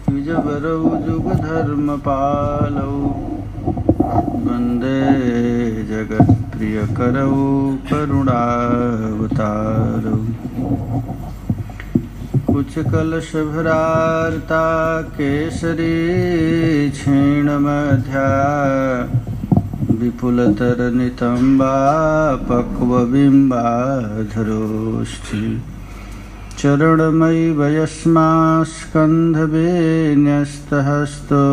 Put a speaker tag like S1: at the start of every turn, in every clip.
S1: द्विजवरौ जुगधर्मपालौ वन्दे जगत्प्रियकरौ करुणावतारौ कुचकलशभरार्ता केसरी क्षीणमध्या विपुलतरनितम्बा पक्वबिम्बाधरोष्ठी चरणमयि वयस्मास्कन्धवे न्यस्तहस्तो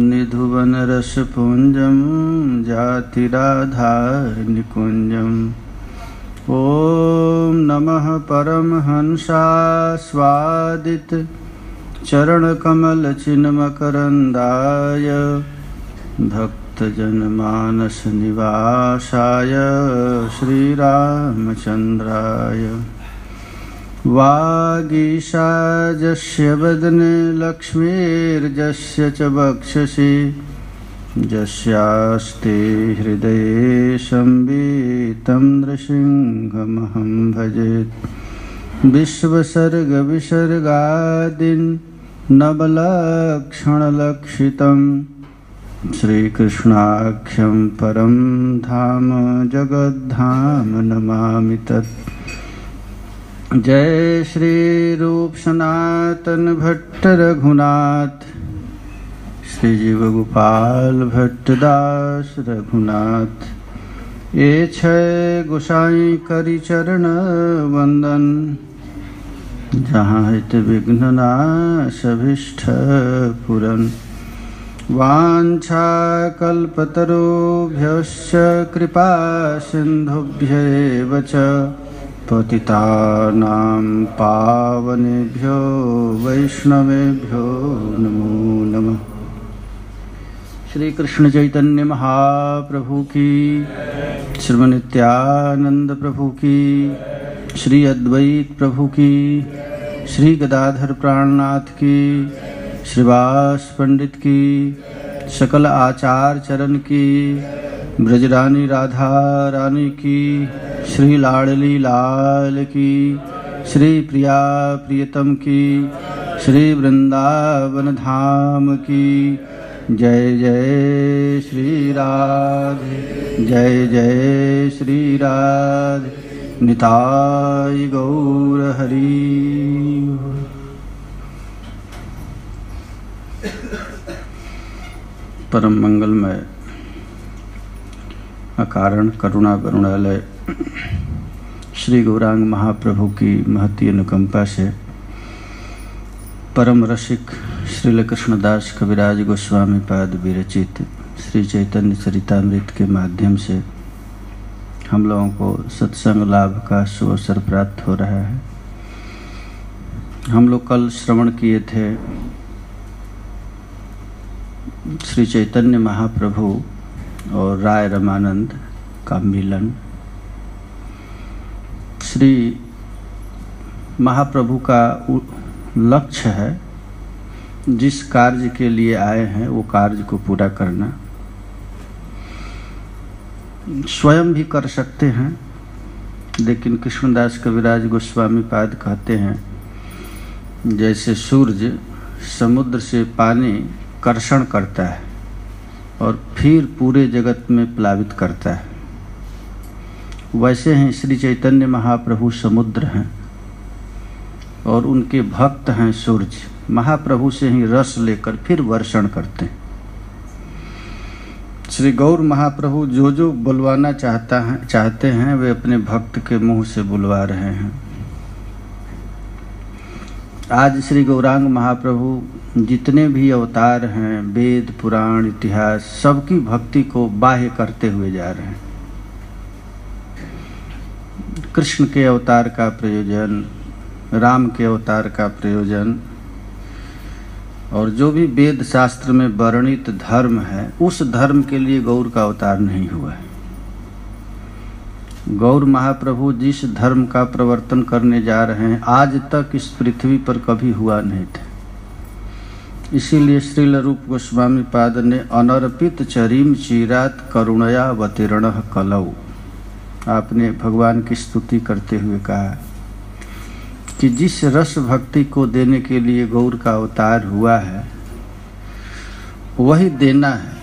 S1: निधुवनरसपुञ्जं जातिराधारनिकुञ्जम् ॐ नमः परमहंसास्वादित चरणकमलचिन्मकरन्दाय भक्तजनमानसनिवासाय श्रीरामचन्द्राय वागीशाजस्य वदने लक्ष्मीर्जस्य च वक्षसि यस्यास्ते हृदये संवितं नृसिंहमहं भजे विश्वसर्गविसर्गादीन् नवलक्षणलक्षितं श्रीकृष्णाख्यं परं धाम जगद्धाम नमामि तत्। जय श्री रूप सनातन भट्ट रघुनाथ श्री जीव गोपाल भट्टदास रघुनाथ। ये छय गोसाई करि चरण वंदन जहाँ हित विघ्न नाश अभीष्ट पूरन। वांछा कल्पतरुभ्यश्च कृपा सिन्धुभ्येव च पतितानां पावनेभ्यो वैष्णवेभ्यो नमो नमः। श्री कृष्ण चैतन्य महाप्रभु की, श्रीमन नित्यानंद प्रभु की, श्री अद्वैत प्रभु की, श्री गदाधर प्राणनाथ की, श्रीवास पंडित की, सकल आचार्य चरण की, ब्रजरानी राधा रानी की, श्री लाडली लाल की, श्री प्रिया प्रियतम की, श्री वृंदावन धाम की। जय जय श्री राधे, जय जय श्री राधे, निताय गौर हरि। परम मंगलमय अकारण करुणा करुणालय श्री गौरांग महाप्रभु की महती अनुकंपा से परम रसिक श्रील कृष्णदास कविराज गोस्वामी पाद विरचित श्री चैतन्य चरितामृत के माध्यम से हम लोगों को सत्संग लाभ का सुअवसर प्राप्त हो रहा है। हम लोग कल श्रवण किए थे श्री चैतन्य महाप्रभु और राय रमानंद का मिलन। श्री महाप्रभु का लक्ष्य है जिस कार्य के लिए आए हैं वो कार्य को पूरा करना। स्वयं भी कर सकते हैं, लेकिन कृष्णदास कविराज गोस्वामी पाद कहते हैं जैसे सूर्य समुद्र से पानी कर्षण करता है और फिर पूरे जगत में प्लावित करता है, वैसे ही श्री चैतन्य महाप्रभु समुद्र हैं और उनके भक्त हैं सूर्य। महाप्रभु से ही रस लेकर फिर वर्षण करते हैं। श्री गौर महाप्रभु जो जो बुलवाना चाहते हैं वे अपने भक्त के मुंह से बुलवा रहे हैं। आज श्री गौरांग महाप्रभु जितने भी अवतार हैं, वेद पुराण इतिहास सबकी भक्ति को बाह्य करते हुए जा रहे हैं। कृष्ण के अवतार का प्रयोजन, राम के अवतार का प्रयोजन और जो भी वेद शास्त्र में वर्णित धर्म है उस धर्म के लिए गौर का अवतार नहीं हुआ है। गौर महाप्रभु जिस धर्म का प्रवर्तन करने जा रहे हैं आज तक इस पृथ्वी पर कभी हुआ नहीं था। इसीलिए श्रील रूप गोस्वामी पाद ने अनर्पित चरीम चीरात करुणया अवतीर्ण कलौ, आपने भगवान की स्तुति करते हुए कहा कि जिस रस भक्ति को देने के लिए गौर का अवतार हुआ है वही देना है।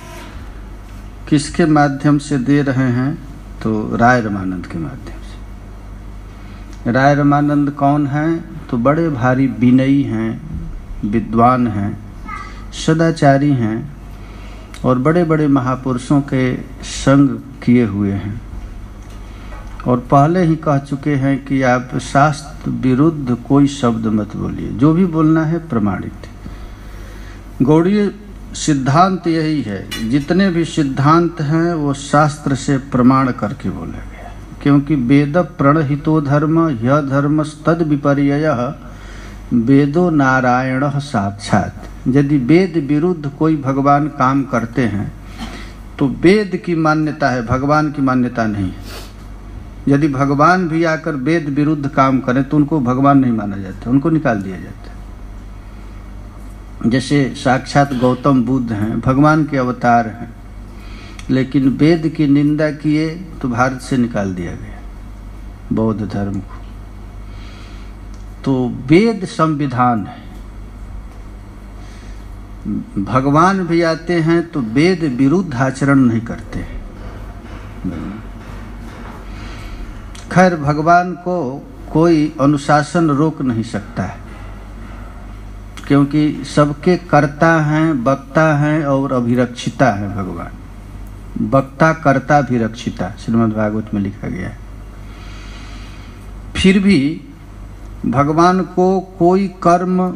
S1: किसके माध्यम से दे रहे हैं? तो राय रमानंद के माध्यम से। राय रमानंद कौन हैं? तो बड़े भारी विनयी हैं, विद्वान हैं, सदाचारी हैं और बड़े बड़े महापुरुषों के संग किए हुए हैं और पहले ही कह चुके हैं कि आप शास्त्र विरुद्ध कोई शब्द मत बोलिए, जो भी बोलना है प्रमाणित है। गौड़ीय सिद्धांत यही है, जितने भी सिद्धांत हैं वो शास्त्र से प्रमाण करके बोला गया, क्योंकि वेद प्रणहितो धर्म यह धर्म तद विपर्ययः वेदो नारायण साक्षात। यदि वेद विरुद्ध कोई भगवान काम करते हैं तो वेद की मान्यता है, भगवान की मान्यता नहीं है। यदि भगवान भी आकर वेद विरुद्ध काम करें तो उनको भगवान नहीं माना जाता, उनको निकाल दिया जाता है। जैसे साक्षात गौतम बुद्ध हैं, भगवान के अवतार हैं, लेकिन वेद की निंदा किए तो भारत से निकाल दिया गया बौद्ध धर्म को। तो वेद संविधान है, भगवान भी आते हैं तो वेद विरुद्ध आचरण नहीं करते। खैर, भगवान को कोई अनुशासन रोक नहीं सकता है, क्योंकि सबके कर्ता हैं, वक्ता हैं और अभिरक्षिता हैं। भगवान वक्ता, कर्ता, अभिरक्षिता श्रीमद् भागवत में लिखा गया है। फिर भी भगवान को कोई कर्म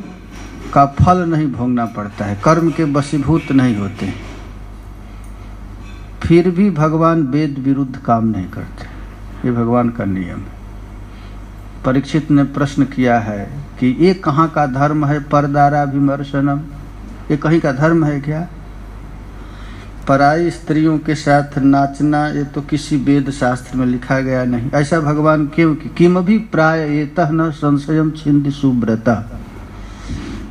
S1: का फल नहीं भोगना पड़ता है, कर्म के वशीभूत नहीं होते। फिर भी भगवान वेद विरुद्ध काम नहीं करते, ये भगवान का नियम है। परीक्षित ने प्रश्न किया है कि ये कहाँ का धर्म है? परदाराभिमर्शनम, ये कहीं का धर्म है क्या? पराई स्त्रियों के साथ नाचना, ये तो किसी वेद शास्त्र में लिखा गया नहीं। ऐसा भगवान क्यों? किम भी प्राय एतः न संशयम छिंद सुव्रता।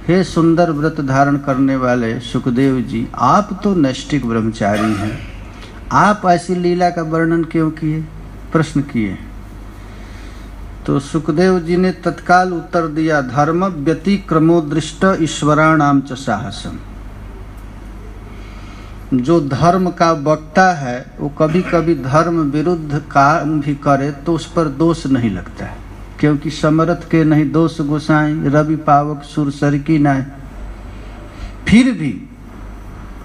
S1: हे सुंदर व्रत धारण करने वाले सुखदेव जी, आप तो नैष्ठिक ब्रह्मचारी हैं, आप ऐसी लीला का वर्णन क्यों किए? प्रश्न किए। तो सुखदेव जी ने तत्काल उत्तर दिया, धर्म व्यतिक्रमोदृष्ट ईश्वराणाम च साहसम। जो धर्म का वक्ता है वो कभी कभी धर्म विरुद्ध काम भी करे तो उस पर दोष नहीं लगता है, क्योंकि समरथ के नहीं दोष गोसाई, रवि पावक सुरसर की नाय। फिर भी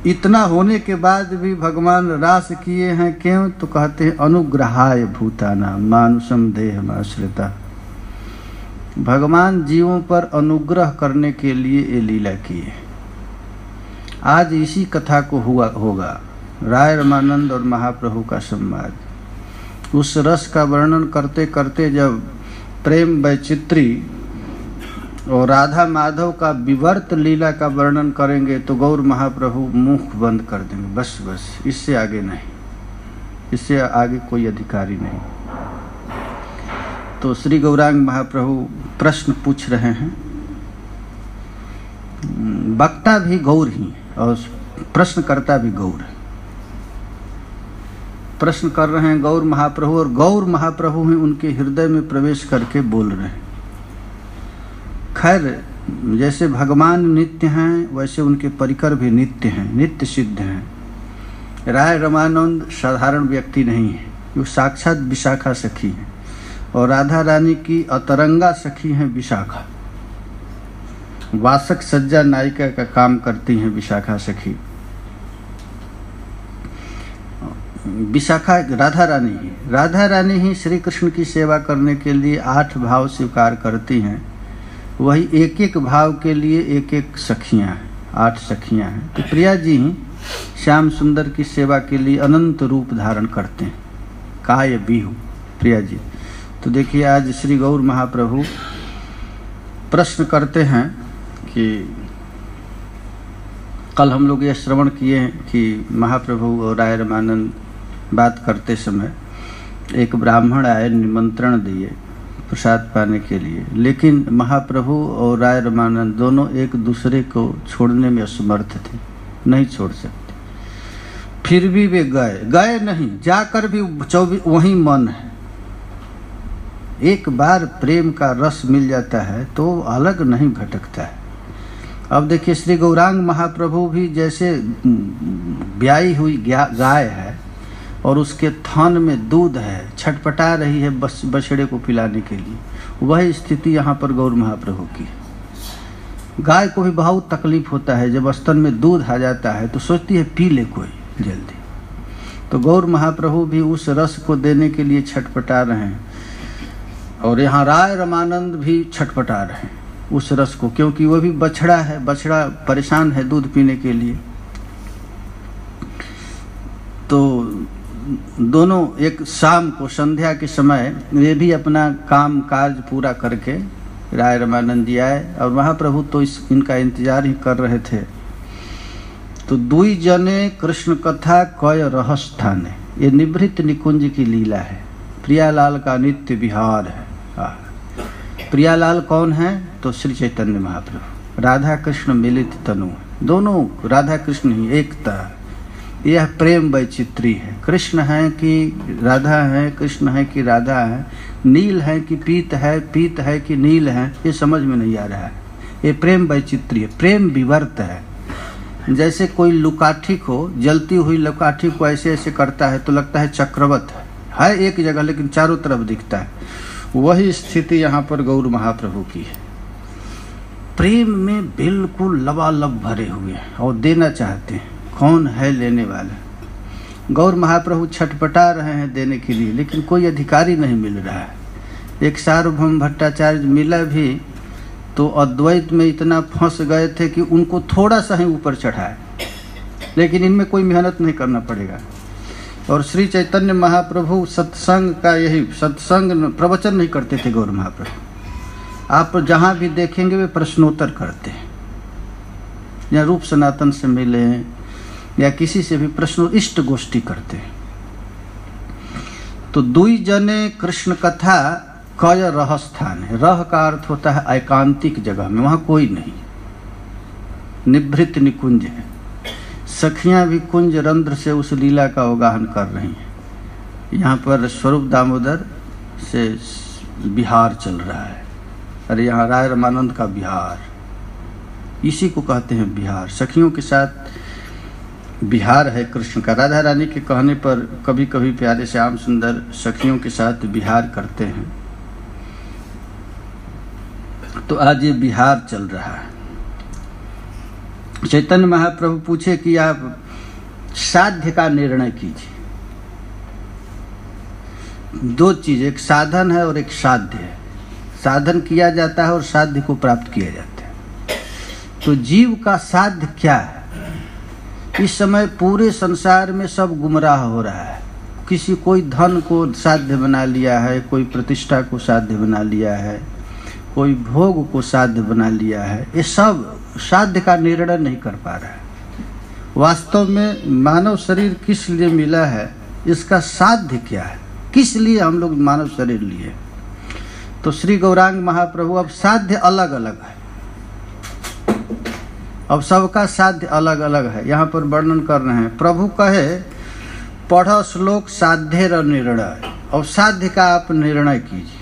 S1: इतना होने के बाद भी भगवान रास किए हैं, क्यों? तो कहते हैं अनुग्रहाय भूताना मानुषम देह आश्रिता। भगवान जीवों पर अनुग्रह करने के लिए ये लीला किए। आज इसी कथा को होगा राय रमानंद और महाप्रभु का संवाद। उस रस का वर्णन करते करते जब प्रेम वैचित्री और राधा माधव का विवर्त लीला का वर्णन करेंगे तो गौर महाप्रभु मुख बंद कर देंगे, बस बस, इससे आगे नहीं, इससे आगे कोई अधिकारी नहीं। तो श्री गौरांग महाप्रभु प्रश्न पूछ रहे हैं, वक्ता भी गौर ही और प्रश्नकर्ता भी गौर है। प्रश्न कर रहे हैं गौर महाप्रभु, और गौर महाप्रभु ही उनके हृदय में प्रवेश करके बोल रहे हैं। खैर, जैसे भगवान नित्य हैं वैसे उनके परिकर भी नित्य हैं, नित्य सिद्ध हैं। राय रमानंद साधारण व्यक्ति नहीं है, वो साक्षात विशाखा सखी हैं और राधा रानी की अतरंगा सखी हैं विशाखा। वासक सज्जा नायिका का काम करती हैं विशाखा सखी। विशाखा राधा रानी ही श्री कृष्ण की सेवा करने के लिए 8 भाव स्वीकार करती हैं, वही एक एक भाव के लिए एक एक सखियां हैं, 8 सखियां हैं। तो प्रिया जी ही श्याम सुंदर की सेवा के लिए अनंत रूप धारण करते हैं, काय बिहु प्रिया जी। तो देखिए आज श्री गौर महाप्रभु प्रश्न करते हैं कि कल हम लोग यह श्रवण किए हैं कि महाप्रभु और राय रमानंद बात करते समय एक ब्राह्मण आए, निमंत्रण दिए प्रसाद पाने के लिए, लेकिन महाप्रभु और राय रमानंद दोनों एक दूसरे को छोड़ने में असमर्थ थे, नहीं छोड़ सकते। फिर भी वे गए नहीं, जाकर भी वहीं मन है, एक बार प्रेम का रस मिल जाता है तो अलग नहीं भटकता है। अब देखिए श्री गौरांग महाप्रभु भी जैसे ब्याई हुई गाय है और उसके थन में दूध है, छटपटा रही है बछड़े को पिलाने के लिए, वही स्थिति यहाँ पर गौर महाप्रभु की है। गाय को भी बहुत तकलीफ होता है, जब स्तन में दूध आ जाता है तो सोचती है पी ले कोई जल्दी। तो गौर महाप्रभु भी उस रस को देने के लिए छटपटा रहे हैं, और यहाँ राय रमानंद भी छटपटा रहे हैं उस रस को, क्योंकि वो भी बछड़ा है, बछड़ा परेशान है दूध पीने के लिए। तो दोनों एक शाम को संध्या के समय वे भी अपना काम काज पूरा करके राय रमानंद जी आए, और महाप्रभु तो इनका इंतजार ही कर रहे थे। तो दुई जने कृष्ण कथा कय रहस ठाने, ये निभृत निकुंज की लीला है, प्रियालाल का नित्य विहार है। प्रियालाल कौन है? तो श्री चैतन्य महाप्रभु, राधा कृष्ण मिलित तनु, दोनों राधा कृष्ण ही एकता। यह प्रेम वैचित्री है, कृष्ण है कि राधा है, कृष्ण है कि राधा है, नील है कि पीत है, पीत है कि नील है, ये समझ में नहीं आ रहा है। ये प्रेम वैचित्री है, प्रेम विवर्त है। जैसे कोई लुकाठी को, जलती हुई लुकाठी को ऐसे ऐसे करता है तो लगता है चक्रवत है एक जगह लेकिन चारों तरफ दिखता है, वही स्थिति यहाँ पर गौर महाप्रभु की है। प्रेम में बिल्कुल लबालब भरे हुए हैं और देना चाहते हैं, कौन है लेने वाला? गौर महाप्रभु छटपटा रहे हैं देने के लिए, लेकिन कोई अधिकारी नहीं मिल रहा है। एक सार्वभौम भट्टाचार्य मिला भी तो अद्वैत में इतना फंस गए थे कि उनको थोड़ा सा ही ऊपर चढ़ाए, लेकिन इनमें कोई मेहनत नहीं करना पड़ेगा। और श्री चैतन्य महाप्रभु सत्संग का यही सत्संग प्रवचन नहीं करते थे गौर महाप्रभु। आप जहाँ भी देखेंगे वे प्रश्नोत्तर करते हैं, या रूप सनातन से मिले या किसी से भी प्रश्न इष्ट गोष्ठी करते हैं। तो दुई जने कृष्ण कथा कय रह स्थान है, रह का अर्थ होता है एकांतिक जगह में, वहाँ कोई नहीं, निभृत निकुंज है। सखियां भी कुंज रंध्र से उस लीला का अवगाहन कर रही हैं। यहाँ पर स्वरूप दामोदर से बिहार चल रहा है, अरे यहाँ राय रमानंद का बिहार, इसी को कहते हैं बिहार। सखियों के साथ बिहार है कृष्ण का। राधा रानी के कहने पर कभी कभी प्यारे श्याम सुंदर सखियों के साथ बिहार करते हैं, तो आज ये बिहार चल रहा है। चैतन्य महाप्रभु पूछे कि आप साध्य का निर्णय कीजिए। दो चीज, एक साधन है और एक साध्य है। साधन किया जाता है और साध्य को प्राप्त किया जाता है। तो जीव का साध्य क्या है? इस समय पूरे संसार में सब गुमराह हो रहा है। किसी कोई धन को साध्य बना लिया है, कोई प्रतिष्ठा को साध्य बना लिया है, कोई भोग को साध्य बना लिया है। ये सब साध्य का निर्णय नहीं कर पा रहा है। वास्तव में मानव शरीर किस लिए मिला है, इसका साध्य क्या है, किस लिए हम लोग मानव शरीर लिए? तो श्री गौरांग महाप्रभु, अब साध्य अलग अलग है, अब सबका साध्य अलग अलग है। यहाँ पर वर्णन कर रहे हैं। प्रभु कहे पढ़ श्लोक साध्य र निर्णय, और साध्य का आप निर्णय कीजिए।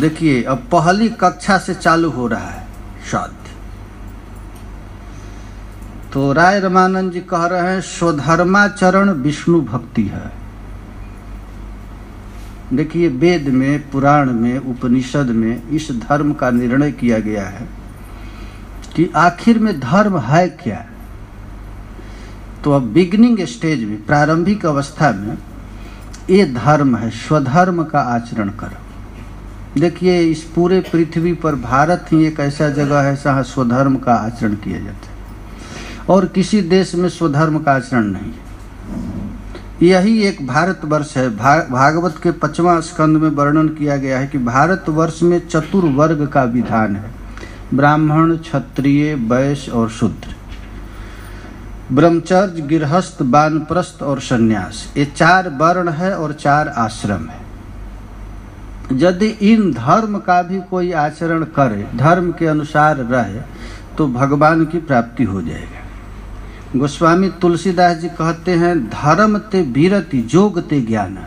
S1: देखिए अब पहली कक्षा से चालू हो रहा है साध्य। तो राय रमानंद जी कह रहे हैं स्वधर्माचरण विष्णु भक्ति है। देखिए वेद में, पुराण में, उपनिषद में इस धर्म का निर्णय किया गया है कि आखिर में धर्म है क्या। तो अब बिगिनिंग स्टेज में, प्रारंभिक अवस्था में ये धर्म है, स्वधर्म का आचरण करो। देखिए इस पूरे पृथ्वी पर भारत ही एक ऐसा जगह है जहाँ स्वधर्म का आचरण किया जाता है, और किसी देश में स्वधर्म का आचरण नहीं है। यही एक भारतवर्ष है। भागवत के 5वां स्कंद में वर्णन किया गया है कि भारतवर्ष में चतुर्वर्ग का विधान है, ब्राह्मण, क्षत्रिय, वैश्य और शूद्र। ब्रह्मचर्य, गृहस्थ, वानप्रस्थ और सन्यास, ये 4 वर्ण है और 4 आश्रम है। यदि इन धर्म का भी कोई आचरण करे, धर्म के अनुसार रहे, तो भगवान की प्राप्ति हो जाएगा। गोस्वामी तुलसीदास जी कहते हैं धर्म ते वीरति जोग ते ज्ञान।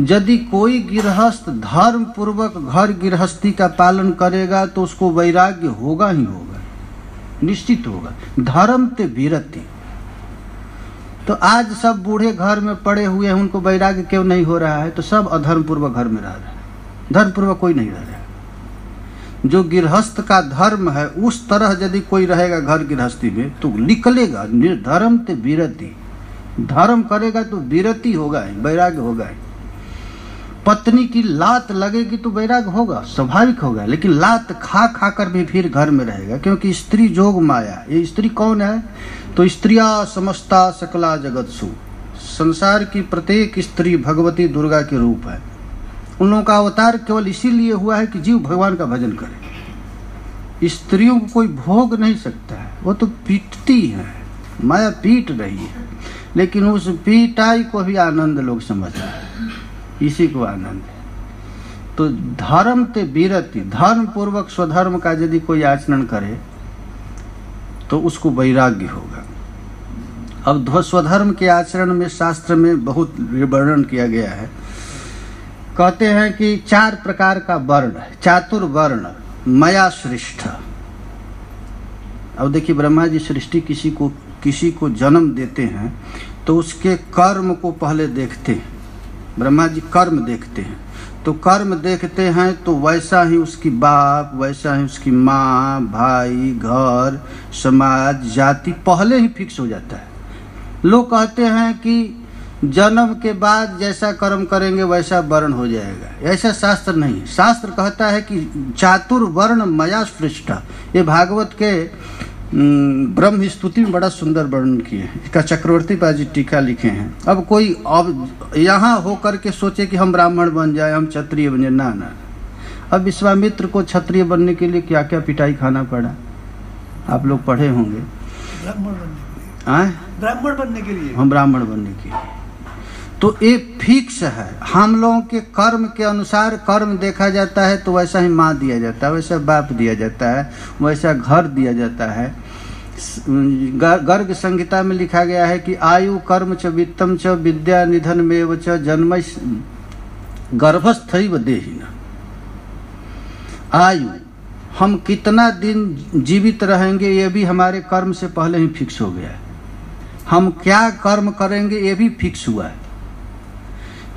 S1: यदि कोई गृहस्थ धर्म पूर्वक घर गृहस्थी का पालन करेगा तो उसको वैराग्य होगा ही होगा, निश्चित होगा। धर्म ते विरति। तो आज सब बूढ़े घर में पड़े हुए हैं, उनको वैराग्य क्यों नहीं हो रहा है? तो सब अधर्म पूर्वक घर में रह रहा है, धर्म पूर्वक कोई नहीं रह रहा है। जो गृहस्थ का धर्म है उस तरह यदि कोई रहेगा घर गृहस्थी में तो निकलेगा। धर्म ते विरति, धर्म करेगा तो विरति होगा, वैराग्य होगा। पत्नी की लात लगेगी तो वैराग्य होगा, स्वाभाविक होगा, लेकिन लात खा खा कर भी फिर घर में रहेगा, क्योंकि स्त्री जोग माया। ये स्त्री कौन है? तो स्त्रिया समस्ता सकला जगत्सु, संसार की प्रत्येक स्त्री भगवती दुर्गा के रूप है। उन लोगों का अवतार केवल इसीलिए हुआ है कि जीव भगवान का भजन करे। स्त्रियों को कोई भोग नहीं सकता है, वो तो पीटती है, माया पीट रही है, लेकिन उस पीटाई को भी आनंद लोग समझ रहे हैं, इसी को आनंद है। तो धर्म ते विरति, धर्म पूर्वक स्वधर्म का यदि कोई आचरण करे तो उसको वैराग्य होगा। अब स्वधर्म के आचरण में शास्त्र में बहुत वर्णन किया गया है। कहते हैं कि 4 प्रकार का वर्ण है, चातुर्वर्ण मया सृष्ट। अब देखिए, ब्रह्मा जी सृष्टि किसी को जन्म देते हैं तो उसके कर्म को पहले देखते हैं। ब्रह्मा जी कर्म देखते हैं, तो कर्म देखते हैं तो वैसा ही उसकी बाप, वैसा ही उसकी माँ, भाई, घर, समाज, जाति पहले ही फिक्स हो जाता है। लोग कहते हैं कि जन्म के बाद जैसा कर्म करेंगे वैसा वर्ण हो जाएगा, ऐसा शास्त्र नहीं है। शास्त्र कहता है कि चातुर्वर्ण मया सृष्ट। ये भागवत के ब्रह्म स्तुति में बड़ा सुंदर वर्णन किए हैं, इसका चक्रवर्ती पाजी टीका लिखे हैं। अब कोई अब यहाँ होकर के सोचे कि हम ब्राह्मण बन जाए, हम क्षत्रिय बन जाए, ना। अब विश्वामित्र को क्षत्रिय बनने के लिए क्या क्या पिटाई खाना पड़ा, आप लोग पढ़े होंगे।
S2: ब्राह्मण बनने के लिए,
S1: हम ब्राह्मण बनने के लिए। तो ये फिक्स है, हम लोगों के कर्म के अनुसार कर्म देखा जाता है, तो वैसा ही माँ दिया जाता है, वैसा बाप दिया जाता है, वैसा घर दिया जाता है। गर्ग संहिता में लिखा गया है कि आयु कर्म च वित्तम च विद्या निधन में च जन्म गर्भस्थैव देहिना। आयु, हम कितना दिन जीवित रहेंगे ये भी हमारे कर्म से पहले ही फिक्स हो गया है। हम क्या कर्म करेंगे ये भी फिक्स हुआ है।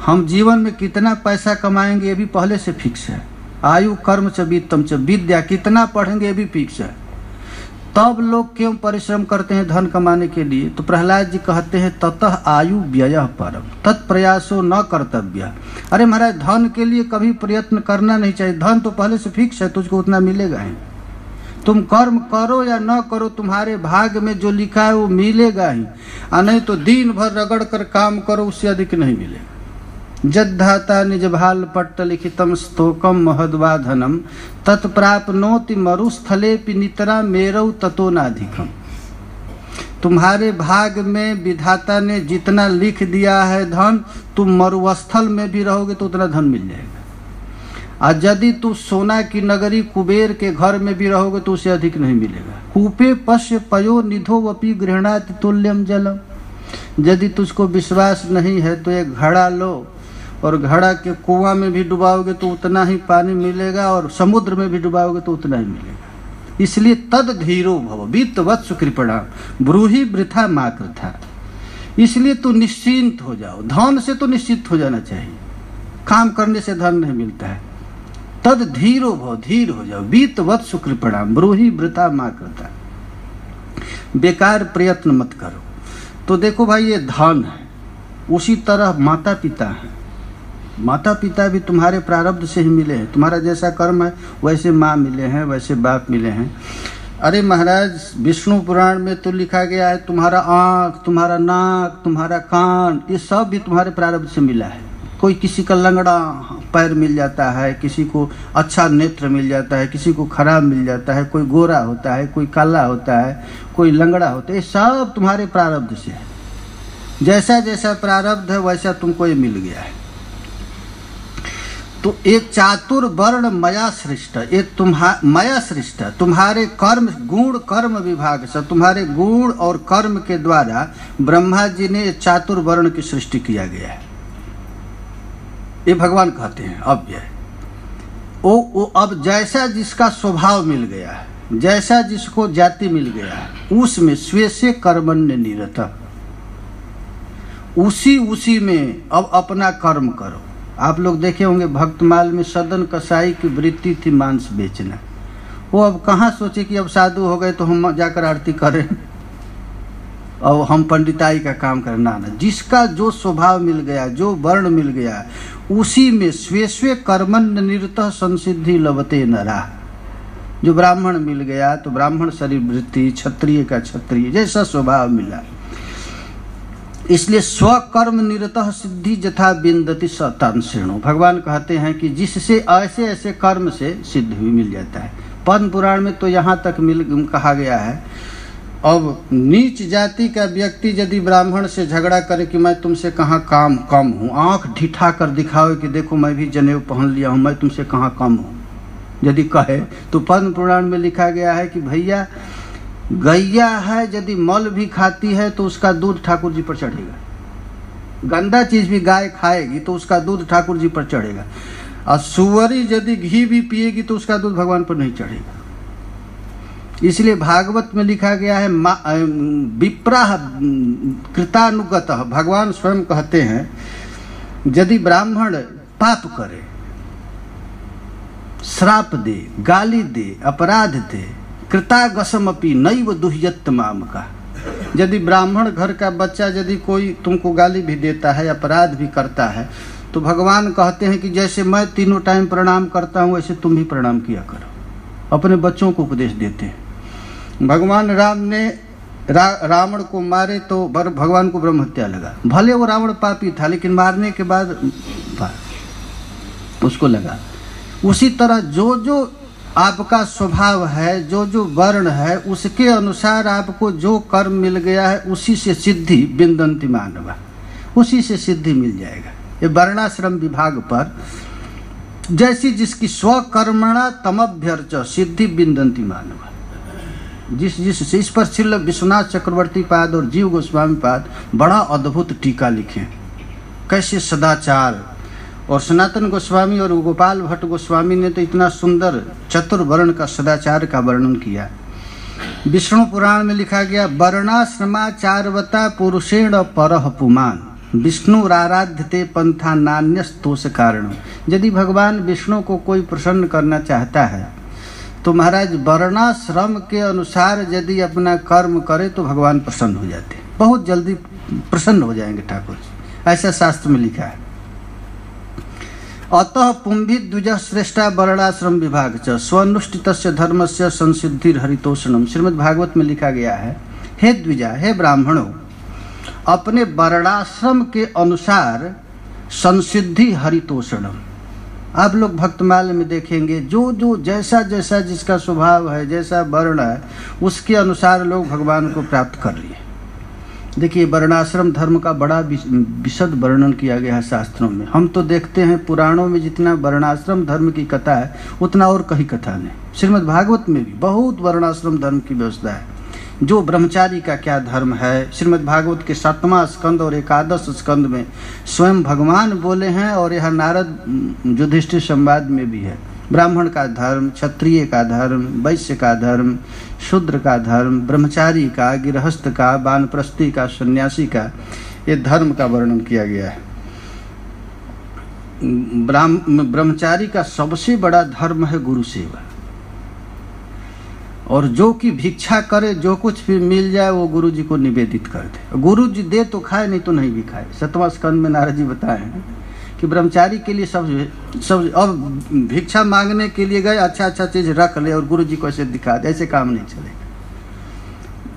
S1: हम जीवन में कितना पैसा कमाएंगे ये भी पहले से फिक्स है। आयु कर्म च वित्तम च, विद्या कितना पढ़ेंगे ये भी फिक्स है। तब लोग क्यों परिश्रम करते हैं धन कमाने के लिए? तो प्रहलाद जी कहते हैं ततः आयु व्ययः परम तत्प्रयासो न कर्तव्य। अरे महाराज, धन के लिए कभी प्रयत्न करना नहीं चाहिए, धन तो पहले से फिक्स है, तुझको उतना मिलेगा ही। तुम कर्म करो या न करो, तुम्हारे भाग्य में जो लिखा है वो मिलेगा ही, और नहीं तो दिन भर रगड़ कर काम करो, उससे अधिक नहीं मिलेगा। जद्धाता निज भाल पट्ट लिखितम स्तोकम महद्वा धनम तत्प्राप्नोति मरुस्थले नितरा मेरौ ततो नाधिकम। तुम्हारे भाग में विधाता ने जितना लिख दिया है धन, तुम मरुस्थल में भी रहोगे तो उतना धन मिल जाएगा। और यदि तुम सोना की नगरी कुबेर के घर में भी रहोगे तो उसे अधिक नहीं मिलेगा। कूपे पश्य पयो निधो वपि गृहणाति तुल्यम जलम। यदि तुझको विश्वास नहीं है तो एक घड़ा लो और घड़ा के कुआं में भी डुबाओगे तो उतना ही पानी मिलेगा, और समुद्र में भी डुबाओगे तो उतना ही मिलेगा। इसलिए तद धीरो भव वित्तवत्सु कृपणा ब्रूहि वृथा मा कृथा। इसलिए तू निश्चिंत हो जाओ, धन से तो निश्चित हो जाना चाहिए, काम करने से धन नहीं मिलता है। तद धीरो भव, धीर हो जाओ, वित्तवत्सु कृपणा ब्रूहि वृथा मा कृथा, बेकार प्रयत्न मत करो। तो देखो भाई, ये धन है, उसी तरह माता पिता है। माता पिता भी तुम्हारे प्रारब्ध से ही मिले हैं, तुम्हारा जैसा कर्म है वैसे माँ मिले हैं, वैसे बाप मिले हैं। अरे महाराज, विष्णु पुराण में तो लिखा गया है तुम्हारा आँख, तुम्हारा नाक, तुम्हारा कान, ये सब भी तुम्हारे प्रारब्ध से मिला है। कोई किसी का लंगड़ा पैर मिल जाता है, किसी को अच्छा नेत्र मिल जाता है, किसी को खराब मिल जाता है, कोई गोरा होता है, कोई काला होता है, कोई लंगड़ा होता है, ये सब तुम्हारे प्रारब्ध से है। जैसा जैसा प्रारब्ध है वैसा तुमको ये मिल गया है। तो एक चातुर्वर्ण मया सृष्ट, एक मया सृष्ट, तुम्हारे कर्म गुण कर्म विभाग से, तुम्हारे गुण और कर्म के द्वारा ब्रह्मा जी ने चातुर्वर्ण की सृष्टि किया गया है। ये भगवान कहते हैं अव्यय। वो अब जैसा जिसका स्वभाव मिल गया है, जैसा जिसको जाति मिल गया है, उसमें स्वे से कर्मण्य निरतः, उसी में अब अपना कर्म करो। आप लोग देखे होंगे भक्तमाल में सदन कसाई की वृत्ति थी मांस बेचना। वो अब कहाँ सोचे कि अब साधु हो गए तो हम जाकर आरती करें और हम पंडिताई का काम करना ना। जिसका जो स्वभाव मिल गया, जो वर्ण मिल गया, उसी में स्वे स्वे कर्मण्य निरतः संसिद्धि लभते नरा। जो ब्राह्मण मिल गया तो ब्राह्मण शरीर वृत्ति, क्षत्रिय का क्षत्रिय जैसा स्वभाव मिला। इसलिए स्वकर्म निरतः सिद्धि जथा बिंदति सतांशेणु। भगवान कहते हैं कि जिससे ऐसे ऐसे कर्म से सिद्ध भी मिल जाता है। पद्म पुराण में तो यहाँ तक कहा गया है, अब नीच जाति का व्यक्ति यदि ब्राह्मण से झगड़ा करे कि मैं तुमसे कहाँ कम हूँ, आंख ढिठा कर दिखाओ कि देखो मैं भी जनेऊ पहन लिया हूँ, मैं तुमसे कहाँ कम हूँ, यदि कहे तो पद्म पुराण में लिखा गया है कि भैया गैया है यदि मल भी खाती है तो उसका दूध ठाकुर जी पर चढ़ेगा। गंदा चीज भी गाय खाएगी तो उसका दूध ठाकुर जी पर चढ़ेगा। और सुअरी यदि घी भी पिएगी तो उसका दूध भगवान पर नहीं चढ़ेगा। इसलिए भागवत में लिखा गया है विप्राह कृतानुगत। भगवान स्वयं कहते हैं यदि ब्राह्मण पाप करे, श्राप दे, गाली दे, अपराध दे, कृतागसमपि नैव दुह्यत माम का। यदि ब्राह्मण घर का बच्चा यदि कोई तुमको गाली भी देता है, अपराध भी करता है, तो भगवान कहते हैं कि जैसे मैं तीनों टाइम प्रणाम करता हूँ वैसे तुम भी प्रणाम किया करो। अपने बच्चों को उपदेश देते हैं। भगवान राम ने रावण को मारे तो भगवान को ब्रह्म हत्या लगा। भले वो रावण पापी था लेकिन मारने के बाद उसको लगा। उसी तरह जो जो आपका स्वभाव है, जो जो वर्ण है, उसके अनुसार आपको जो कर्म मिल गया है उसी से सिद्धि बिंदंति मानवा, उसी से सिद्धि मिल जाएगा। ये वर्णाश्रम विभाग पर जैसी जिसकी स्वकर्मणा तमभ्यर्च सिद्धि बिंदंति मानवा, जिस इस पर श्रील विश्वनाथ चक्रवर्ती पाद और जीव गोस्वामी पाद बड़ा अद्भुत टीका लिखे। कैसे सदाचार, और सनातन गोस्वामी और गोपाल भट्ट गोस्वामी ने तो इतना सुंदर चतुर्वर्ण का सदाचार का वर्णन किया। विष्णु पुराण में लिखा गया वर्णाश्रमाचारवता पुरुषेण परः पुमान विष्णुराराध्यते पंथा नान्यस्तोष कारण। यदि भगवान विष्णु को कोई प्रसन्न करना चाहता है तो महाराज वर्णाश्रम के अनुसार यदि अपना कर्म करे तो भगवान प्रसन्न हो जाते, बहुत जल्दी प्रसन्न हो जाएंगे ठाकुर जी, ऐसा शास्त्र में लिखा है। अतः पुंभी द्विज श्रेष्ठा वर्णाश्रम विभाग च स्वनुष्ठितस्य धर्मस्य संसिद्धिर हरितोषणम। श्रीमद् भागवत में लिखा गया है, हे द्विजा, हे ब्राह्मणों, अपने वर्णाश्रम के अनुसार संसिद्धि हरितोषणम। आप लोग भक्तमाल में देखेंगे जो जो जैसा जैसा जिसका स्वभाव है, जैसा वर्ण है, उसके अनुसार लोग भगवान को प्राप्त कर लिए। देखिए वर्णाश्रम धर्म का बड़ा विशद वर्णन किया गया है शास्त्रों में। हम तो देखते हैं पुराणों में जितना वर्णाश्रम धर्म की कथा है उतना और कहीं कथा नहीं। श्रीमद् भागवत में भी बहुत वर्णाश्रम धर्म की व्यवस्था है। जो ब्रह्मचारी का क्या धर्म है, श्रीमद् भागवत के 7वां स्कंद और 11 स्कंद में स्वयं भगवान बोले हैं, और यह नारद युधिष्ठिर संवाद में भी है। ब्राह्मण का धर्म, क्षत्रिय का धर्म, वैश्य का धर्म, शूद्र का धर्म, ब्रह्मचारी का, गृहस्थ का, वानप्रस्थी का, सन्यासी का, ये धर्म का वर्णन किया गया है। ब्रह्मचारी का सबसे बड़ा धर्म है गुरु सेवा, और जो कि भिक्षा करे, जो कुछ भी मिल जाए वो गुरु जी को निवेदित कर दे। गुरु जी दे तो खाए, नहीं तो नहीं भी खाए। 7वां स्कंद में नारद जी बताए हैं कि ब्रह्मचारी के लिए सब अब भिक्षा मांगने के लिए गए, अच्छा चीज रख ले और गुरु जी को ऐसे दिखा दे, ऐसे काम नहीं चलेगा।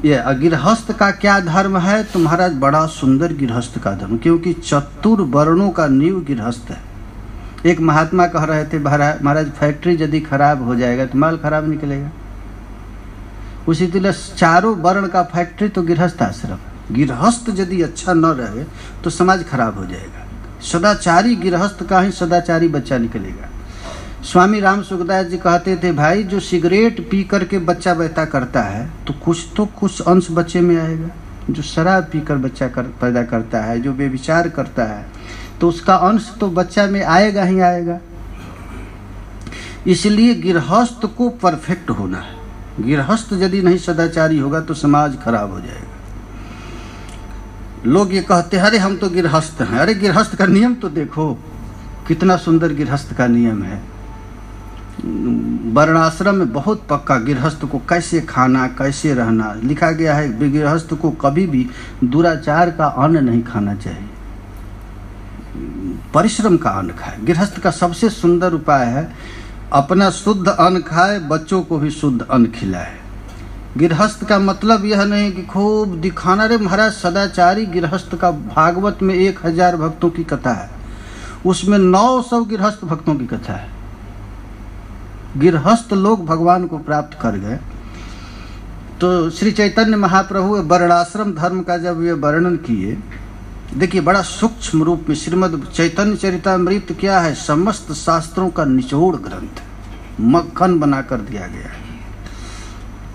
S1: ये गृहस्थ का क्या धर्म है? तो महाराज बड़ा सुंदर गृहस्थ का धर्म, क्योंकि चतुर्वर्णों का नींव गृहस्थ है। एक महात्मा कह रहे थे, महाराज फैक्ट्री यदि खराब हो जाएगा तो माल खराब निकलेगा। उसी तरह चारों वर्ण का फैक्ट्री तो गृहस्थ आश्रम। गृहस्थ यदि अच्छा न रहे तो समाज खराब हो जाएगा। सदाचारी गृहस्थ का ही सदाचारी बच्चा निकलेगा। स्वामी राम सुखदास जी कहते थे, भाई जो सिगरेट पी करके बच्चा पैदा करता है तो कुछ अंश बच्चे में आएगा। जो शराब पीकर बच्चा पैदा करता है, जो बेविचार करता है, तो उसका अंश तो बच्चा में आएगा ही आएगा। इसलिए गृहस्थ को परफेक्ट होना है। गृहस्थ यदि नहीं सदाचारी होगा तो समाज खराब हो जाएगा। लोग ये कहते हैं अरे हम तो गृहस्थ हैं। अरे गृहस्थ का नियम तो देखो, कितना सुंदर गृहस्थ का नियम है। वर्णाश्रम में बहुत पक्का गृहस्थ को कैसे खाना, कैसे रहना लिखा गया है। गृहस्थ को कभी भी दुराचार का अन्न नहीं खाना चाहिए, परिश्रम का अन्न खाए। गृहस्थ का सबसे सुंदर उपाय है अपना शुद्ध अन्न खाए, बच्चों को भी शुद्ध अन्न खिलाए। गृहस्थ का मतलब यह नहीं कि खूब दिखाना। रे महाराज सदाचारी गृहस्थ का भागवत में 1000 भक्तों की कथा है, उसमें 900 गृहस्थ भक्तों की कथा है। गृहस्थ लोग भगवान को प्राप्त कर गए। तो श्री चैतन्य महाप्रभु वर्णाश्रम धर्म का जब ये वर्णन किए, देखिए बड़ा सूक्ष्म रूप में श्रीमद् चैतन्य चरितामृत क्या है, समस्त शास्त्रों का निचोड़ ग्रंथ, मक्खन बनाकर दिया गया है।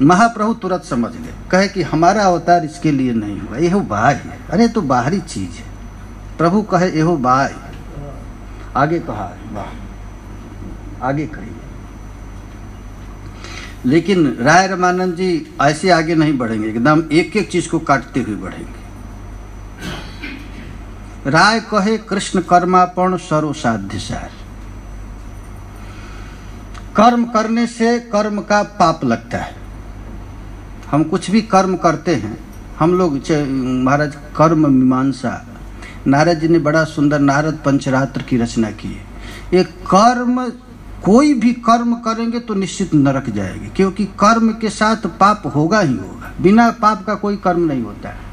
S1: महाप्रभु तुरंत समझ गए, कहे कि हमारा अवतार इसके लिए नहीं हुआ, यह बाह्य है। अरे तो बाहरी चीज है। प्रभु कहे यह बाह्य, आगे कहा वाह, आगे कहिए। लेकिन राय रामानंद जी ऐसे आगे नहीं बढ़ेंगे, एकदम एक एक चीज को काटते हुए बढ़ेंगे। राय कहे कृष्ण कर्मापर्ण सर्वसाध्य सार। कर्म करने से कर्म का पाप लगता है। हम कुछ भी कर्म करते हैं, हम लोग महाराज कर्म मीमांसा, नारद जी ने बड़ा सुंदर नारद पंचरात्र की रचना की है। एक कर्म, कोई भी कर्म करेंगे तो निश्चित नरक जाएगी, क्योंकि कर्म के साथ पाप होगा ही होगा। बिना पाप का कोई कर्म नहीं होता है।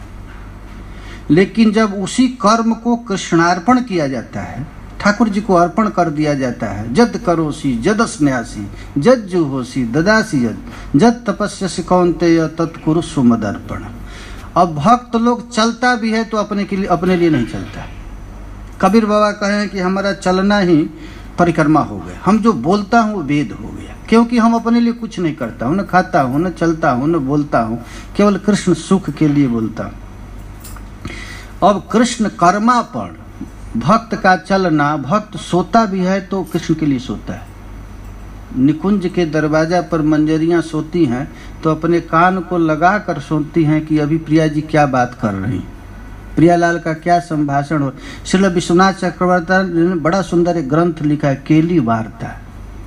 S1: लेकिन जब उसी कर्म को कृष्णार्पण किया जाता है, ठाकुर जी को अर्पण कर दिया जाता है, जद करोसी जद स्न्यासी जद जुहोसी ददासी जद तपस्या कौन्तेय तत्कुरुस्व मदर्पण। अब भक्त लोग चलता भी है तो अपने लिए नहीं चलता। कबीर बाबा कहें कि हमारा चलना ही परिक्रमा हो गया, हम जो बोलता हूँ वो वेद हो गया, क्योंकि हम अपने लिए कुछ नहीं करता हूँ, न खाता हूँ, न चलता हूँ, न बोलता हूँ, केवल कृष्ण सुख के लिए बोलता हूँ। अब कृष्ण कर्मापण, भक्त का चलना, भक्त सोता भी है तो कृष्ण के लिए सोता है। निकुंज के दरवाजा पर मंजरियां सोती हैं तो अपने कान को लगा कर सोती हैं कि अभी प्रिया जी क्या बात कर रही, प्रियालाल का क्या संभाषण हो। श्रील विश्वनाथ चक्रवर्ती ने बड़ा सुंदर एक ग्रंथ लिखा है, केली वार्ता।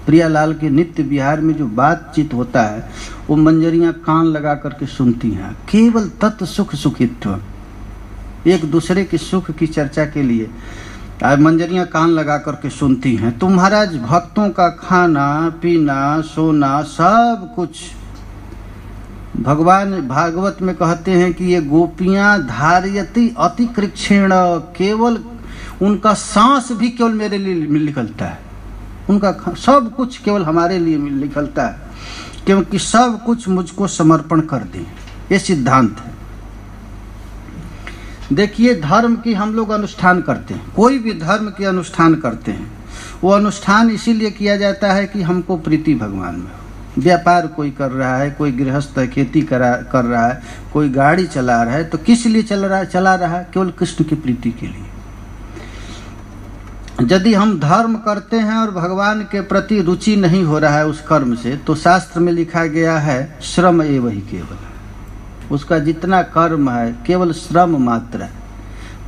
S1: प्रियालाल के नित्य विहार में जो बातचीत होता है वो मंजरियां कान लगा करके सुनती हैं। केवल तत् सुख सुखित्व, एक दूसरे के सुख की चर्चा के लिए मंजरियां कान लगा करके सुनती हैं। तो महाराज भक्तों का खाना पीना सोना सब कुछ, भगवान भागवत में कहते हैं कि ये गोपियां धार्यति अति कृच्छेण, केवल उनका सांस भी केवल मेरे लिए निकलता है, उनका सब कुछ केवल हमारे लिए निकलता है, क्योंकि सब कुछ मुझको समर्पण कर दें। ये सिद्धांत है। देखिए धर्म की हम लोग अनुष्ठान करते हैं, कोई भी धर्म के अनुष्ठान करते हैं, वो अनुष्ठान इसीलिए किया जाता है कि हमको प्रीति भगवान में हो। व्यापार कोई कर रहा है, कोई गृहस्थ है, खेती कर रहा है, कोई गाड़ी चला रहा है, तो किस लिए चला रहा है? केवल कृष्ण की प्रीति के लिए। यदि हम धर्म करते हैं और भगवान के प्रति रुचि नहीं हो रहा है उस कर्म से, तो शास्त्र में लिखा गया है श्रम एव ही केवल, उसका जितना कर्म है केवल श्रम मात्र है।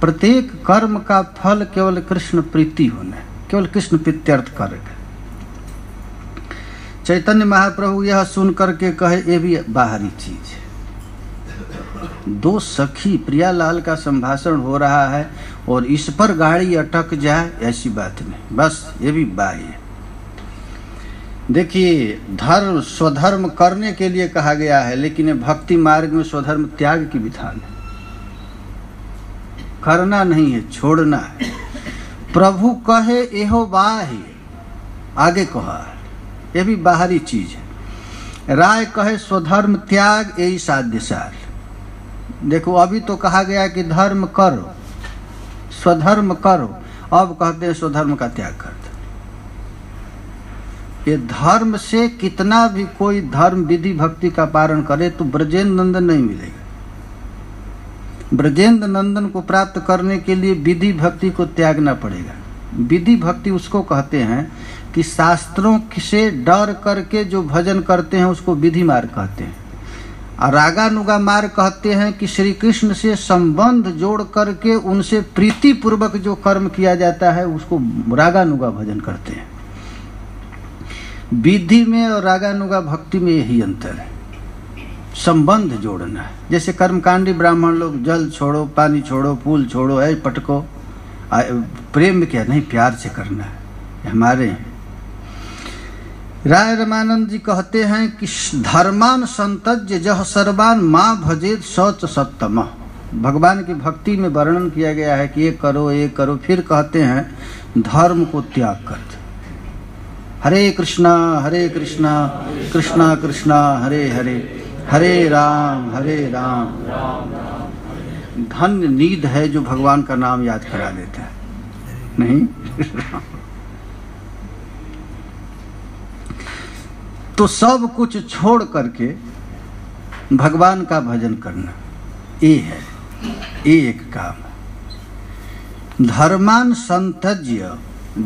S1: प्रत्येक कर्म का फल केवल कृष्ण प्रीति होना है, केवल कृष्ण प्रीत्यर्थ करेगा। चैतन्य महाप्रभु यह सुन करके कहे ये भी बाहरी चीज है। दो सखी प्रियालाल का संभाषण हो रहा है और इस पर गाड़ी अटक जाए, ऐसी बात नहीं, बस ये भी बाह्य है। देखिए धर्म स्वधर्म करने के लिए कहा गया है, लेकिन भक्ति मार्ग में स्वधर्म त्याग की विधान है। करना नहीं है, छोड़ना है। प्रभु कहे एहो बाह्य, आगे कहा है, यह भी बाहरी चीज है। राय कहे स्वधर्म त्याग यही साध्य सार। देखो अभी तो कहा गया कि धर्म करो, स्वधर्म करो, अब कहते हैं स्वधर्म का त्याग कर दो। ये धर्म से कितना भी कोई धर्म विधि भक्ति का पालन करे तो ब्रजेंद्र नंदन नहीं मिलेगा। ब्रजेंद्र नंदन को प्राप्त करने के लिए विधि भक्ति को त्यागना पड़ेगा। विधि भक्ति उसको कहते हैं कि शास्त्रों से डर करके जो भजन करते हैं उसको विधि मार्ग कहते हैं। और रागानुगा मार्ग कहते हैं कि श्री कृष्ण से संबंध जोड़ करके उनसे प्रीति पूर्वक जो कर्म किया जाता है उसको रागानुगा भजन करते हैं। विधि में और रागानुगा भक्ति में यही अंतर है, संबंध जोड़ना है। जैसे कर्मकांडी ब्राह्मण लोग जल छोड़ो, पानी छोड़ो, फूल छोड़ो, है पटको, प्रेम में क्या नहीं, प्यार से करना है। हमारे राय रमानंद जी कहते हैं कि धर्मान संतज्य जह सर्वान माँ भजेत शौच सत्तम। भगवान की भक्ति में वर्णन किया गया है कि ये करो ये करो, फिर कहते हैं धर्म को त्याग कर दो। हरे कृष्णा कृष्णा कृष्णा हरे हरे, हरे राम धन्य नींद है जो भगवान का नाम याद करा देता है। नहीं तो सब कुछ छोड़ करके भगवान का भजन करना, ये है, ये एक काम है। धर्मान संतज्य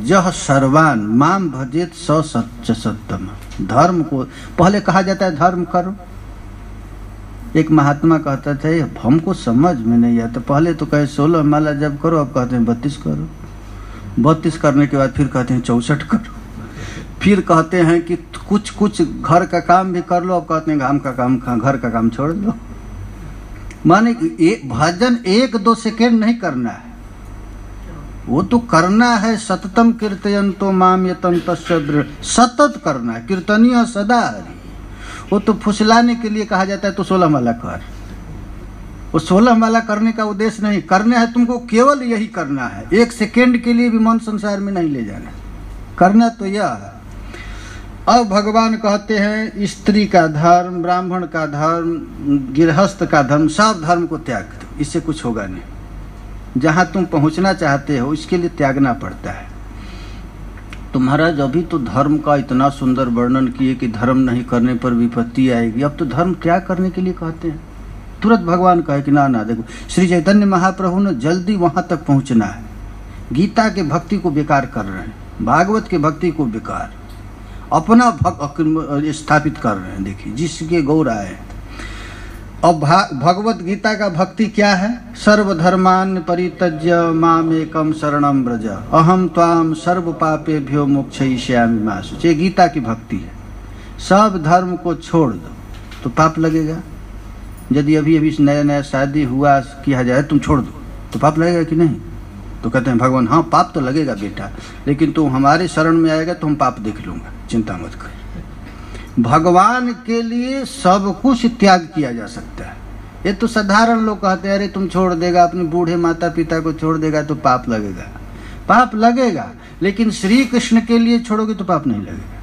S1: जह सर्वान माम भजेत स सच्च सत्तम। धर्म को पहले कहा जाता है धर्म करो। एक महात्मा कहता था हमको समझ में नहीं आता, पहले तो कहे 16 माला जप करो, अब कहते हैं 32 करो, 32 करने के बाद फिर कहते हैं 64 करो, फिर कहते हैं कि कुछ कुछ घर का काम भी कर लो, अब कहते हैं घर का काम छोड़ लो। माने भजन 1-2 सेकेंड नहीं करना है, वो तो करना है। सततम कीर्तयन्तो माम यतन्तस्य दृढ़, सतत करना है। कीर्तनीय सदा हरि, वो तो फुसलाने के लिए कहा जाता है तो 16 माला कर। वो 16 माला करने का उद्देश्य नहीं, करना है तुमको केवल यही करना है, 1 सेकेंड के लिए भी मन संसार में नहीं ले जाना, करना तो यह है। अब भगवान कहते हैं स्त्री का धर्म, ब्राह्मण का धर्म, गृहस्थ का धर्म, सब धर्म को त्याग दो, इससे कुछ होगा नहीं। जहाँ तुम पहुँचना चाहते हो इसके लिए त्यागना पड़ता है। तो महाराज अभी तो धर्म का इतना सुंदर वर्णन किए कि धर्म नहीं करने पर विपत्ति आएगी, अब तो धर्म त्याग करने के लिए कहते हैं। तुरंत भगवान कहे कि ना देखो, श्री चैतन्य महाप्रभु ने जल्दी वहां तक पहुंचना है। गीता के भक्ति को बेकार कर रहे हैं, भागवत के भक्ति को बेकार, अपना स्थापित कर रहे हैं। देखिए जिसके गौर आए। अब भगवत गीता का भक्ति क्या है? सर्वधर्मान परित्यज्य माम एकम शरणम व्रज अहम त्वाम सर्व पापेभ्यो मोक्षयिष्यामि मा शुचि। ये गीता की भक्ति है। सब धर्म को छोड़ दो तो पाप लगेगा। यदि अभी नया शादी हुआ किया जाए तुम छोड़ दो तो पाप लगेगा कि नहीं? तो कहते हैं भगवान हाँ पाप तो लगेगा बेटा, लेकिन तू हमारे शरण में आएगा तो हम पाप देख लूंगा, चिंता मत कर। भगवान के लिए सब कुछ त्याग किया जा सकता है। ये तो साधारण लोग कहते हैं अरे तुम छोड़ देगा, अपने बूढ़े माता पिता को छोड़ देगा तो पाप लगेगा। पाप लगेगा, लेकिन श्री कृष्ण के लिए छोड़ोगे तो पाप नहीं लगेगा।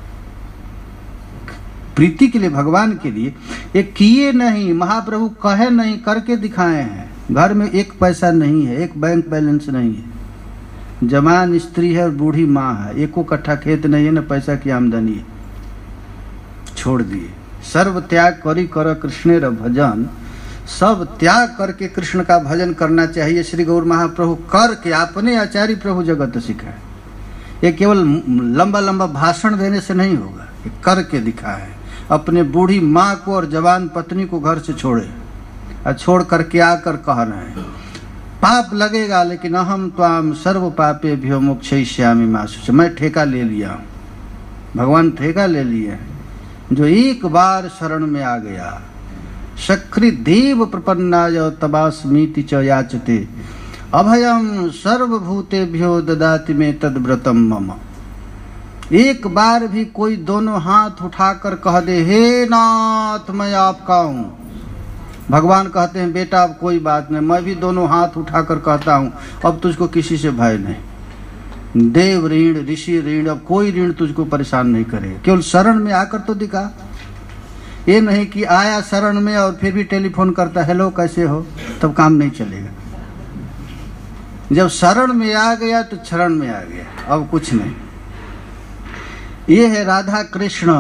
S1: प्रीति के लिए, भगवान के लिए ये किए नहीं, महाप्रभु कहे नहीं, करके दिखाए हैं। घर में 1 पैसा नहीं है, 1 बैंक बैलेंस नहीं है, जवान स्त्री है और बूढ़ी माँ है, 1 कट्ठा खेत नहीं है, न पैसा की आमदनी है, छोड़ दिए। सर्व त्याग करी कर कृष्ण र भजन, सब त्याग करके कृष्ण का भजन करना चाहिए। श्री गौर महाप्रभु करके अपने आचार्य प्रभु जगत सिखाए। ये केवल लंबा लंबा भाषण देने से नहीं होगा, ये करके दिखाए। अपने बूढ़ी माँ को और जवान पत्नी को घर से छोड़े और छोड़ करके आकर कह रहे हैं पाप लगेगा, लेकिन अहम त्वाम सर्व पापेभ्यो मोक्षयिष्यामि मा शुचि। मैं ठेका ले लिया हूँ, भगवान ठेका ले लिए। जो एक बार शरण में आ गया, शक्रि देव प्रपन्नाय तबास्मीति च याचते अभयम सर्वभूतेभ्यो ददाति मे तद्व्रतम मम। एक बार भी कोई दोनों हाथ उठाकर कह दे हे नाथ मैं आपका हूँ, भगवान कहते हैं बेटा अब कोई बात नहीं, मैं भी दोनों हाथ उठाकर कहता हूँ अब तुझको किसी से भय नहीं। देव ऋण, ऋषि ऋण, अब कोई ऋण तुझको परेशान नहीं करेगा। केवल शरण में आकर तो दिखा। ये नहीं कि आया शरण में और फिर भी टेलीफोन करता हेलो कैसे हो, तब काम नहीं चलेगा। जब शरण में आ गया तो शरण में आ गया, अब कुछ नहीं। ये है राधा कृष्ण।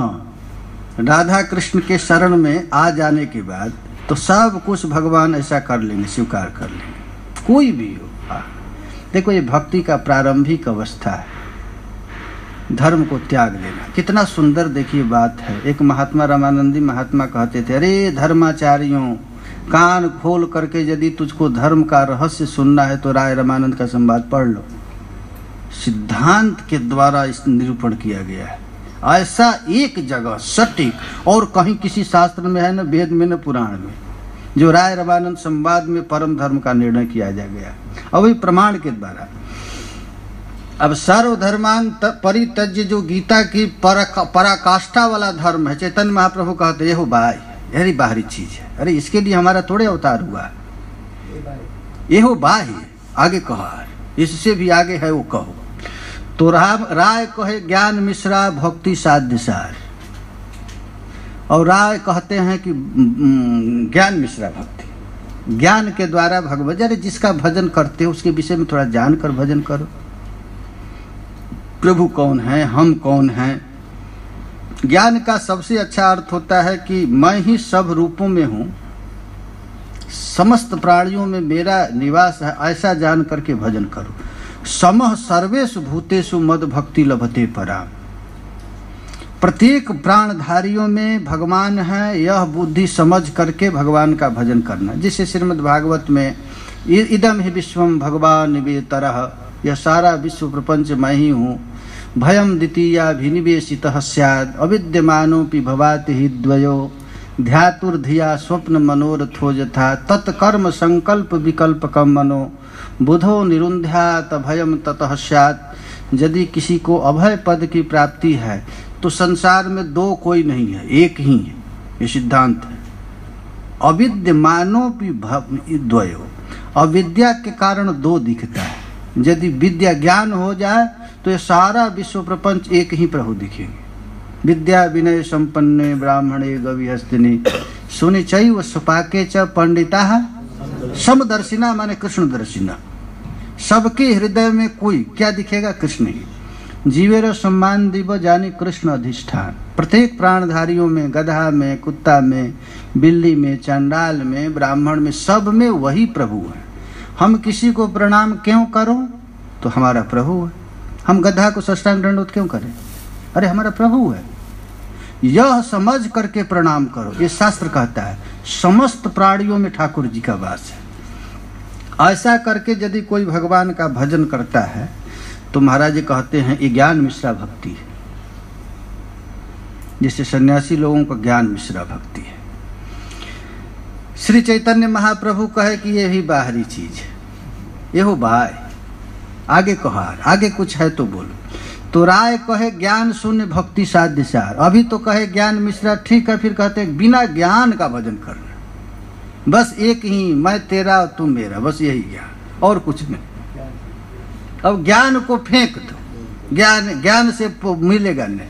S1: राधा कृष्ण के शरण में आ जाने के बाद तो सब कुछ भगवान ऐसा कर लेंगे, स्वीकार कर लेंगे, कोई भी हो। देखो ये भक्ति का प्रारंभिक अवस्था है, धर्म को त्याग लेना। कितना सुंदर देखिए बात है। एक महात्मा रामानंदी महात्मा कहते थे, अरे धर्माचार्यों, कान खोल करके यदि तुझको धर्म का रहस्य सुनना है तो राय रामानंद का संवाद पढ़ लो। सिद्धांत के द्वारा इस निरूपण किया गया है, ऐसा एक जगह सटीक, और कहीं किसी शास्त्र में है, न वेद में न पुराण में, जो राय रामानंद संवाद में परम धर्म का निर्णय किया जा गया, और वही प्रमाण के द्वारा। अब सर्वधर्मान परित्यज्य जो गीता की पराकाष्ठा वाला धर्म है, चैतन्य महाप्रभु कहते ये हो भाई, यही बाहरी चीज है, अरे इसके लिए हमारा थोड़े अवतार हुआ, ये हो बाह्य, आगे कहा, इससे भी आगे है वो कहो। तो राय कहे ज्ञान मिश्रा भक्ति साध्य सार, और राय कहते हैं कि ज्ञान मिश्रा भक्ति, ज्ञान के द्वारा भगवत, अरे जिसका भजन करते हो उसके विषय में थोड़ा जानकर भजन करो। प्रभु कौन है, हम कौन हैं। ज्ञान का सबसे अच्छा अर्थ होता है कि मैं ही सब रूपों में हूँ, समस्त प्राणियों में मेरा निवास है, ऐसा जान करके भजन करो। समः सर्वेषु भूतेषु मद भक्ति लभते पराम। प्रत्येक प्राणधारियों में भगवान है, यह बुद्धि समझ करके भगवान का भजन करना। जिसे श्रीमद् भागवत में इदम ही विश्वम भगवान निवेतरः, यह सारा विश्व प्रपंच मैं ही हूँ। भयम द्वितीयाभिनिवेशितः स्यात् अविद्यमानोऽपि भवाति हि द्वयो, ध्यातुर्धिया स्वप्न मनोरथो यथा तत्कर्म संकल्प विकल्पकम मनो, बुधो निरुन्ध्यात भयम ततः स्यात्। यदि किसी को अभय पद की प्राप्ति है तो संसार में दो कोई नहीं है, एक ही है, ये सिद्धांत है। अविद्यमानोऽपि द्वयो, अविद्या के कारण दो दिखता है, यदि विद्या ज्ञान हो जाए तो ये सारा विश्व प्रपंच एक ही प्रभु दिखेंगे। विद्या विनय संपन्ने ब्राह्मणे गविहस्तिनि सुनिचैव सुपाके च पंडिता समदर्शिना, माने कृष्णदर्शिना। सबके हृदय में कोई क्या दिखेगा, कृष्ण ही। जीवेर सम्मान दिव जानी कृष्ण अधिष्ठान। प्रत्येक प्राणधारियों में, गधा में, कुत्ता में, बिल्ली में, चंडाल में, ब्राह्मण में, सब में वही प्रभु है। हम किसी को प्रणाम क्यों करो, तो हमारा प्रभु है। हम गधा को साष्टांग दंडवत क्यों करें, अरे हमारा प्रभु है। यह समझ करके प्रणाम करो, ये शास्त्र कहता है। समस्त प्राणियों में ठाकुर जी का वास है। ऐसा करके यदि कोई भगवान का भजन करता है तो महाराज जी कहते हैं ये ज्ञान मिश्रा भक्ति है। जैसे सन्यासी लोगों का ज्ञान मिश्रा भक्ति है। श्री चैतन्य महाप्रभु कहे कि ये भी बाहरी चीज है, ये हो बाय, आगे कहा, आगे कुछ है तो बोलो। तो राय कहे ज्ञान शून्य भक्ति साध्य सार। अभी तो कहे ज्ञान मिश्रा, ठीक है, फिर कहते हैं बिना ज्ञान का भजन करना, बस एक ही, मैं तेरा तुम मेरा, बस यही ज्ञान और कुछ नहीं। अब ज्ञान को फेंक दो, ज्ञान से मिलेगा नहीं।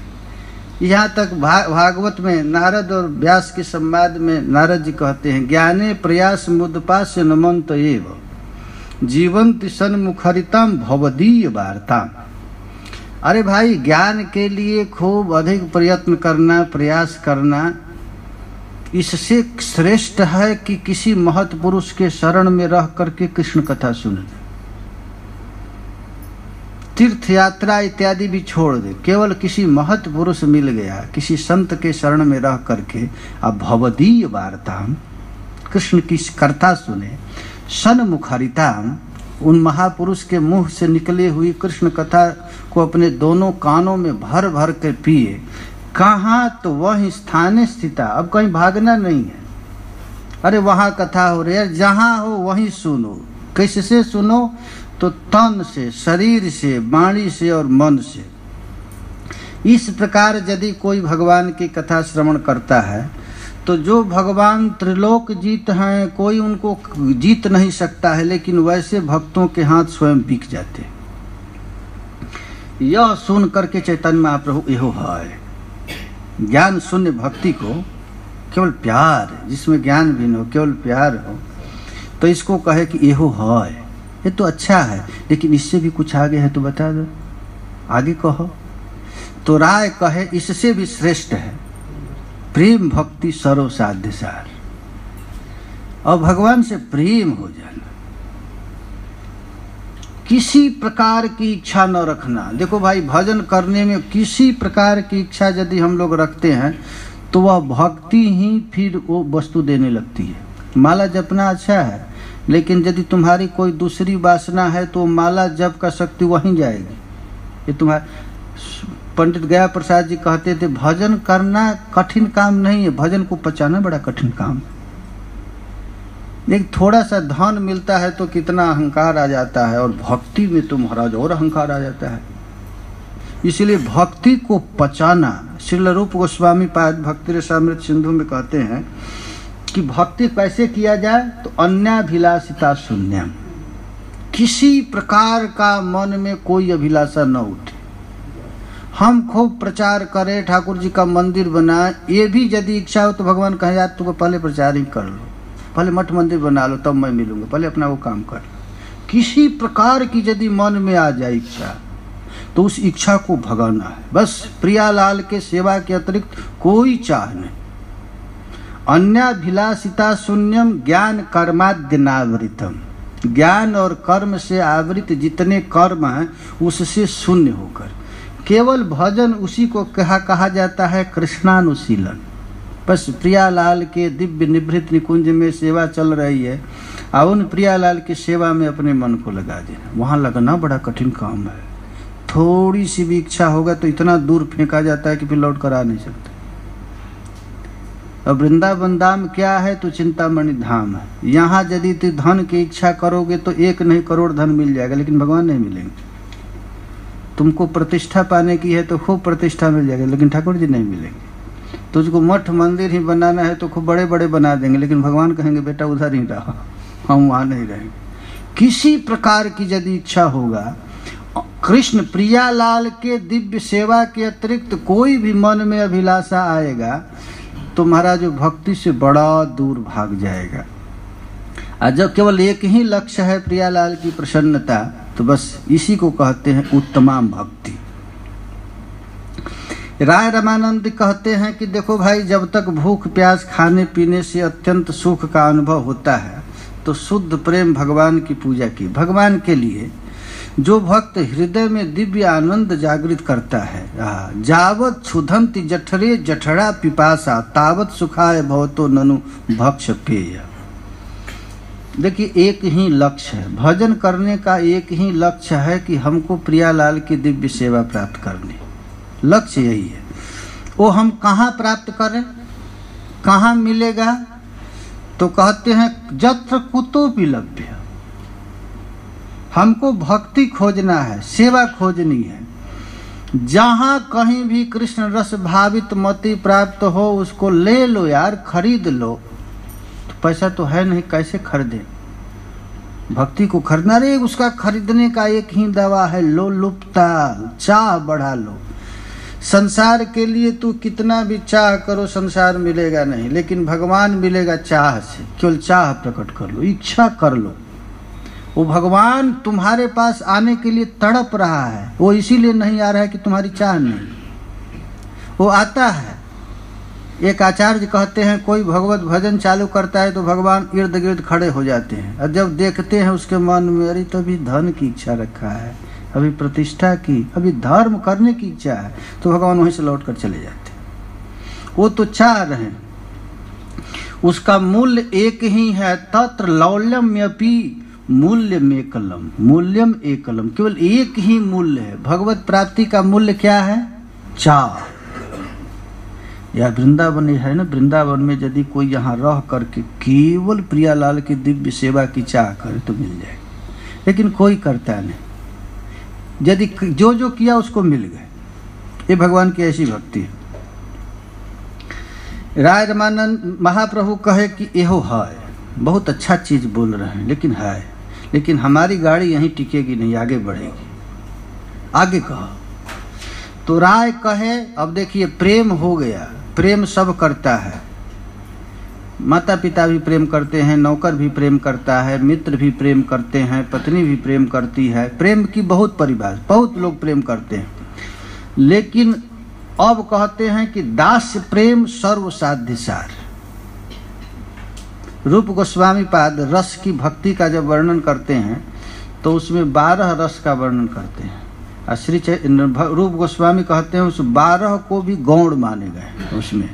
S1: यहाँ तक भागवत में नारद और व्यास के संवाद में नारद जी कहते हैं, ज्ञाने प्रयास मुदपास्य नमंत एव जीवंति सन्मुखरिताम भवदीय वार्ताम। अरे भाई, ज्ञान के लिए खूब अधिक प्रयत्न करना, प्रयास करना, इससे श्रेष्ठ है कि किसी महत् पुरुष के शरण में रह करके कृष्ण कथा सुनना। तीर्थ यात्रा इत्यादि भी छोड़ दे, केवल किसी महत् पुरुष मिल गया, किसी संत के शरण में रह करके अब भवदीय वार्ताम, कृष्ण की कथा सुने। सन्मुखरिताम, उन महापुरुष के मुंह से निकले हुई कृष्ण कथा को अपने दोनों कानों में भर भर कर पिए। कहाँ, तो वह स्थाने स्थिता, अब कहीं भागना नहीं है। अरे वहाँ कथा हो रही है, जहाँ हो वहीं सुनो। किससे सुनो, तो तन से, शरीर से, वाणी से और मन से। इस प्रकार यदि कोई भगवान की कथा श्रवण करता है तो जो भगवान त्रिलोक जीत हैं, कोई उनको जीत नहीं सकता है, लेकिन वैसे भक्तों के हाथ स्वयं बिक जाते। यह सुन करके चैतन्य महाप्रभु एहो है। ज्ञान शून्य भक्ति को केवल प्यार, जिसमें ज्ञान भी न हो, केवल प्यार हो, तो इसको कहे कि एहो है, ये तो अच्छा है, लेकिन इससे भी कुछ आगे है तो बता दो, आगे कहो। तो राय कहे इससे भी श्रेष्ठ है प्रेम भक्ति सर्व साध्य सार। और भगवान से प्रेम हो जाना, किसी प्रकार की इच्छा न रखना। देखो भाई, भजन करने में किसी प्रकार की इच्छा यदि हम लोग रखते हैं तो वह भक्ति ही फिर वो वस्तु देने लगती है। माला जपना अच्छा है, लेकिन यदि तुम्हारी कोई दूसरी वासना है तो माला जप का शक्ति वहीं जाएगी। ये तुम्हारे पंडित गया प्रसाद जी कहते थे, भजन करना कठिन काम नहीं है, भजन को पचाना बड़ा कठिन काम है। एक थोड़ा सा धन मिलता है तो कितना अहंकार आ जाता है, और भक्ति में तो महाराज और अहंकार आ जाता है। इसलिए भक्ति को पचाना, श्रील रूप गोस्वामी पाद भक्ति रसामृत सिंधु में कहते हैं कि भक्ति कैसे किया जाए, तो अन्याभिलाषिता शून्यम, किसी प्रकार का मन में कोई अभिलाषा न उठे। हम खूब प्रचार करें, ठाकुर जी का मंदिर बनाए, ये भी यदि इच्छा हो तो भगवान कहे यार तुम पहले प्रचार ही कर लो, पहले मठ मंदिर बना लो तब मैं मिलूंगा, पहले अपना वो काम कर लो। किसी प्रकार की यदि मन में आ जाए इच्छा, तो उस इच्छा को भगाना है। बस प्रियालाल के सेवा के अतिरिक्त कोई चाह नहीं। अन्याभिलाषिता शून्यम ज्ञान कर्माद्यनावृतम, ज्ञान और कर्म से आवृत जितने कर्म हैं उससे शून्य होकर केवल भजन, उसी को कहा जाता है कृष्णानुशीलन। बस प्रियालाल के दिव्य निभृत निकुंज में सेवा चल रही है, और उन प्रियालाल की सेवा में अपने मन को लगा देना। वहाँ लगना बड़ा कठिन काम है। थोड़ी सी भी इच्छा होगा तो इतना दूर फेंका जाता है कि फिर लौट कर आ नहीं सकता। और वृंदावन धाम क्या है, तो चिंतामणि धाम है। यहाँ यदि तुम धन की इच्छा करोगे तो 1 नहीं करोड़ धन मिल जाएगा, लेकिन भगवान नहीं मिलेंगे। तुमको प्रतिष्ठा पाने की है तो खूब प्रतिष्ठा मिल जाएगी, लेकिन ठाकुर जी नहीं मिलेंगे। तुझको मठ मंदिर ही बनाना है तो खूब बड़े बड़े बना देंगे, लेकिन भगवान कहेंगे बेटा उधर ही रहो, हम वहाँ नहीं रहेंगे। किसी प्रकार की यदि इच्छा होगा, कृष्ण प्रियालाल के दिव्य सेवा के अतिरिक्त कोई भी मन में अभिलाषा आएगा तो महाराज भक्ति से बड़ा दूर भाग जाएगा। और जब केवल एक ही लक्ष्य है प्रियालाल की प्रसन्नता, तो बस इसी को कहते हैं उत्तमाम भक्ति। राय रामानंद कहते हैं कि देखो भाई, जब तक भूख प्यास खाने पीने से अत्यंत सुख का अनुभव होता है तो शुद्ध प्रेम भगवान की पूजा की। भगवान के लिए जो भक्त हृदय में दिव्य आनंद जागृत करता है, जावत क्षुधंति जठरे जठरा पिपासा तावत सुखाय भवतो ननु भक्ष पेय। देखिए, एक ही लक्ष्य है भजन करने का, एक ही लक्ष्य है कि हमको प्रियालाल की दिव्य सेवा प्राप्त करनी। लक्ष्य यही है। वो हम कहाँ प्राप्त करें, कहाँ मिलेगा, तो कहते हैं जत्र कुतोपि लभ्य। हमको भक्ति खोजना है, सेवा खोजनी है। जहाँ कहीं भी कृष्ण रस भावित मति प्राप्त हो उसको ले लो यार, खरीद लो। तो पैसा तो है नहीं, कैसे खरीदे? भक्ति को खरीदना रे, उसका खरीदने का एक ही दवा है, लो लुप्ता, चाह बढ़ा लो। संसार के लिए तू कितना भी चाह करो संसार मिलेगा नहीं, लेकिन भगवान मिलेगा चाह से। केवल चाह प्रकट कर लो, इच्छा कर लो। वो भगवान तुम्हारे पास आने के लिए तड़प रहा है, वो इसीलिए नहीं आ रहा है कि तुम्हारी चाह नहीं, वो आता है। एक आचार्य कहते हैं कोई भगवत भजन चालू करता है तो भगवान इर्द गिर्द खड़े हो जाते हैं, और जब देखते हैं उसके मन में अरे तो अभी धन की इच्छा रखा है, अभी प्रतिष्ठा की, अभी धर्म करने की इच्छा है, तो भगवान वहीं से लौट कर चले जाते हैं। वो तो चाह रहे हैं, उसका मूल्य एक ही है। तत्र लौल्यम्यपि मूल्यम एकलम, मूल्यम एकलम, केवल एक ही मूल्य है। भगवत प्राप्ति का मूल्य क्या है? चाह। या वृंदावन है ना, वृंदावन में यदि कोई यहाँ रह करके केवल प्रियालाल की दिव्य सेवा की चाह करे तो मिल जाए, लेकिन कोई करता नहीं। यदि जो जो किया उसको मिल गए, ये भगवान की ऐसी भक्ति है। राय रामानंद महाप्रभु कहे कि एहो है, बहुत अच्छा चीज बोल रहे हैं, लेकिन है, लेकिन हमारी गाड़ी यहीं टिकेगी नहीं, आगे बढ़ेगी। आगे कहो तो राय कहे, अब देखिए प्रेम हो गया, प्रेम सब करता है। माता पिता भी प्रेम करते हैं, नौकर भी प्रेम करता है, मित्र भी प्रेम करते हैं, पत्नी भी प्रेम करती है। प्रेम की बहुत परिभाषा, बहुत लोग प्रेम करते हैं, लेकिन अब कहते हैं कि दास्य प्रेम सर्वसाध्य सार। रूप गोस्वामी पाद रस की भक्ति का जब वर्णन करते हैं तो उसमें 12 रस का वर्णन करते हैं। श्री रूप गोस्वामी कहते हैं उस 12 को भी गौण माने गए। उसमें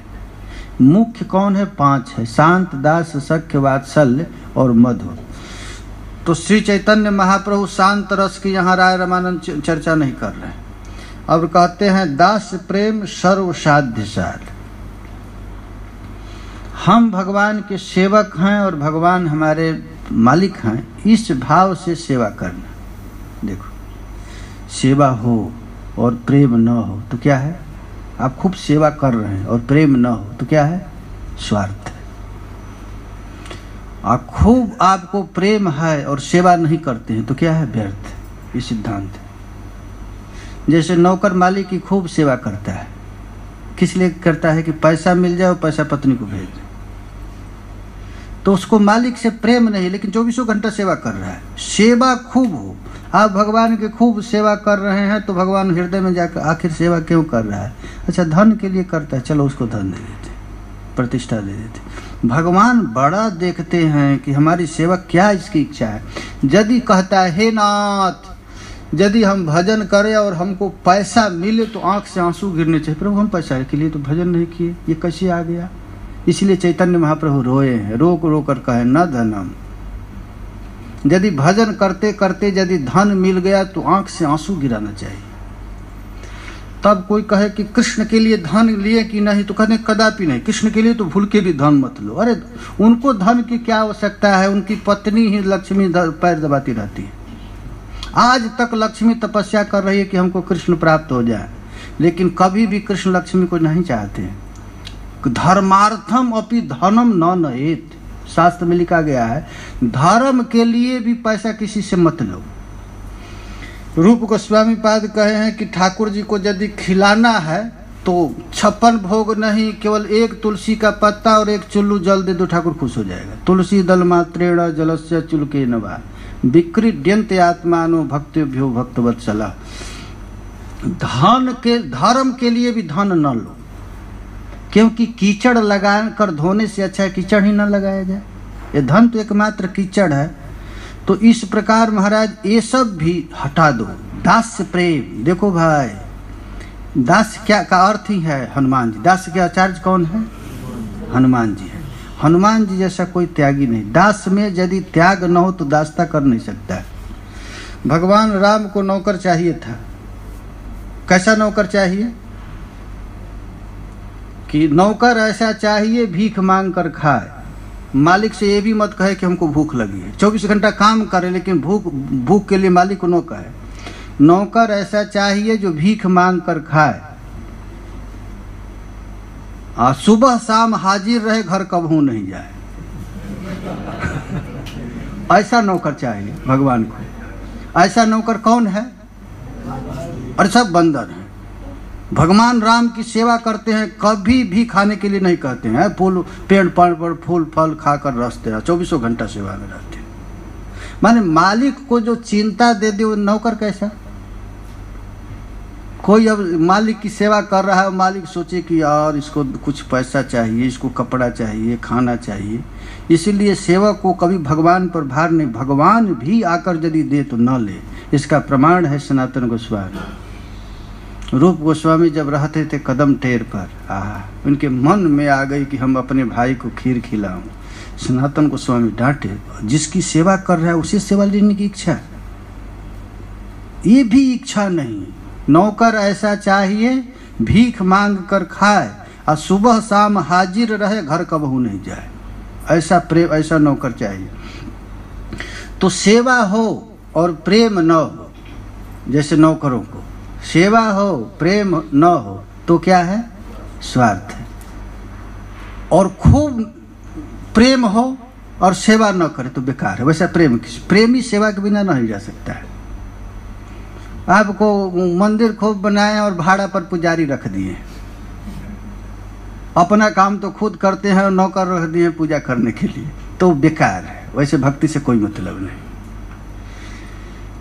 S1: मुख्य कौन है? 5 है, शांत, दास, सख्य, वात्सल्य और मधुर। तो श्री चैतन्य महाप्रभु शांत रस की यहाँ राय रामानंद चर्चा नहीं कर रहे हैं। अब कहते हैं दास प्रेम सर्व साध्य साध। हम भगवान के सेवक हैं और भगवान हमारे मालिक हैं, इस भाव से सेवा करना। देखो, सेवा हो और प्रेम न हो तो क्या है? आप खूब सेवा कर रहे हैं और प्रेम न हो तो क्या है? स्वार्थ है। और खूब आपको प्रेम है और सेवा नहीं करते हैं तो क्या है? व्यर्थ। ये सिद्धांत है। जैसे नौकर मालिक की खूब सेवा करता है, किस लिए करता है? कि पैसा मिल जाए और पैसा पत्नी को भेज दे। तो उसको मालिक से प्रेम नहीं, लेकिन 24 घंटा सेवा कर रहा है। सेवा खूब हो, आप भगवान की खूब सेवा कर रहे हैं तो भगवान हृदय में जाकर आखिर सेवा क्यों कर रहा है? अच्छा, धन के लिए करता है, चलो उसको धन दे देते, प्रतिष्ठा दे देते। भगवान बड़ा देखते हैं कि हमारी सेवा क्या इसकी इच्छा है। यदि कहता है हे नाथ, यदि हम भजन करें और हमको पैसा मिले तो आंख से आंसू गिरने चाहिए। प्रभु हम पैसा के लिए तो भजन नहीं किए, ये कैसे आ गया? इसलिए चैतन्य महाप्रभु रोए हैं, रो रो कर कहे न धनम। यदि भजन करते करते यदि धन मिल गया तो आंख से आंसू गिराना चाहिए। तब कोई कहे कि कृष्ण के लिए धन लिए कि नहीं, तो कहते कदापि नहीं, कृष्ण के लिए तो भूल के भी धन मत लो। अरे उनको धन की क्या आवश्यकता है? उनकी पत्नी ही लक्ष्मी पैर दबाती रहती है। आज तक लक्ष्मी तपस्या कर रही है कि हमको कृष्ण प्राप्त हो जाए, लेकिन कभी भी कृष्ण लक्ष्मी को नहीं चाहते। धर्मार्थम अपि धनम न नयेत, शास्त्र में लिखा गया है, धर्म के लिए भी पैसा किसी से मत लो। रूप गोस्वामी पाद कहे हैं कि ठाकुर जी को यदि खिलाना है तो 56 भोग नहीं, केवल 1 तुलसी का पत्ता और 1 चुल्लू जल दे दो, ठाकुर खुश हो जाएगा। तुलसी दल मात्रेण जलस्य चुल्के नवा विक्रीड्यन्ते आत्मानो भक्तेभ्यो भक्तवत्सला। धर्म के लिए भी धन न लो, क्योंकि कीचड़ लगा कर धोने से अच्छा है कीचड़ ही न लगाया जाए। ये धन तो एकमात्र कीचड़ है। तो इस प्रकार महाराज ये सब भी हटा दो। दास्य प्रेम, देखो भाई, दास क्या का अर्थ ही है हनुमान जी। दास के आचार्य कौन है? हनुमान जी है। हनुमान जी जैसा कोई त्यागी नहीं। दास में यदि त्याग न हो तो दासता कर नहीं सकता है। भगवान राम को नौकर चाहिए था। कैसा नौकर चाहिए? कि नौकर ऐसा चाहिए भीख मांग कर खाए। मालिक से ये भी मत कहे कि हमको भूख लगी है। 24 घंटा काम करे लेकिन भूख के लिए मालिक को न कहे। नौकर ऐसा चाहिए जो भीख मांग कर खाए, सुबह शाम हाजिर रहे, घर कबहू नहीं जाए। ऐसा नौकर चाहिए भगवान को। ऐसा नौकर कौन है? और सब बंदर हैं। भगवान राम की सेवा करते हैं, कभी भी खाने के लिए नहीं कहते हैं। फूल पेड़ पर फूल फल खाकर रसते हैं, 24 घंटा सेवा में रहते हैं। माने मालिक को जो चिंता दे दे वो नौकर कैसा? कोई अब मालिक की सेवा कर रहा है, मालिक सोचे कि यार इसको कुछ पैसा चाहिए, इसको कपड़ा चाहिए, खाना चाहिए, इसीलिए सेवक को कभी भगवान पर भार नहीं। भगवान भी आकर यदि दे तो न ले। इसका प्रमाण है सनातन गोस्वामी। रूप गोस्वामी जब रहते थे कदम टेर पर, उनके मन में आ गई कि हम अपने भाई को खीर खिलाऊं। सनातन गोस्वामी डांटे, जिसकी सेवा कर रहा है उसे सेवा लेने की इच्छा, ये भी इच्छा नहीं। नौकर ऐसा चाहिए भीख मांग कर खाए और सुबह शाम हाजिर रहे, घर कबहू नहीं जाए। ऐसा प्रेम, ऐसा नौकर चाहिए। तो सेवा हो और प्रेम न हो, जैसे नौकरों को सेवा हो प्रेम न हो तो क्या है? स्वार्थ है। और खूब प्रेम हो और सेवा न करे तो बेकार है। वैसा प्रेमी सेवा के बिना नहीं जा सकता है। आपको मंदिर खूब बनाए और भाड़ा पर पुजारी रख दिए, अपना काम तो खुद करते हैं और नौकर रख दिए पूजा करने के लिए, तो बेकार है। वैसे भक्ति से कोई मतलब नहीं।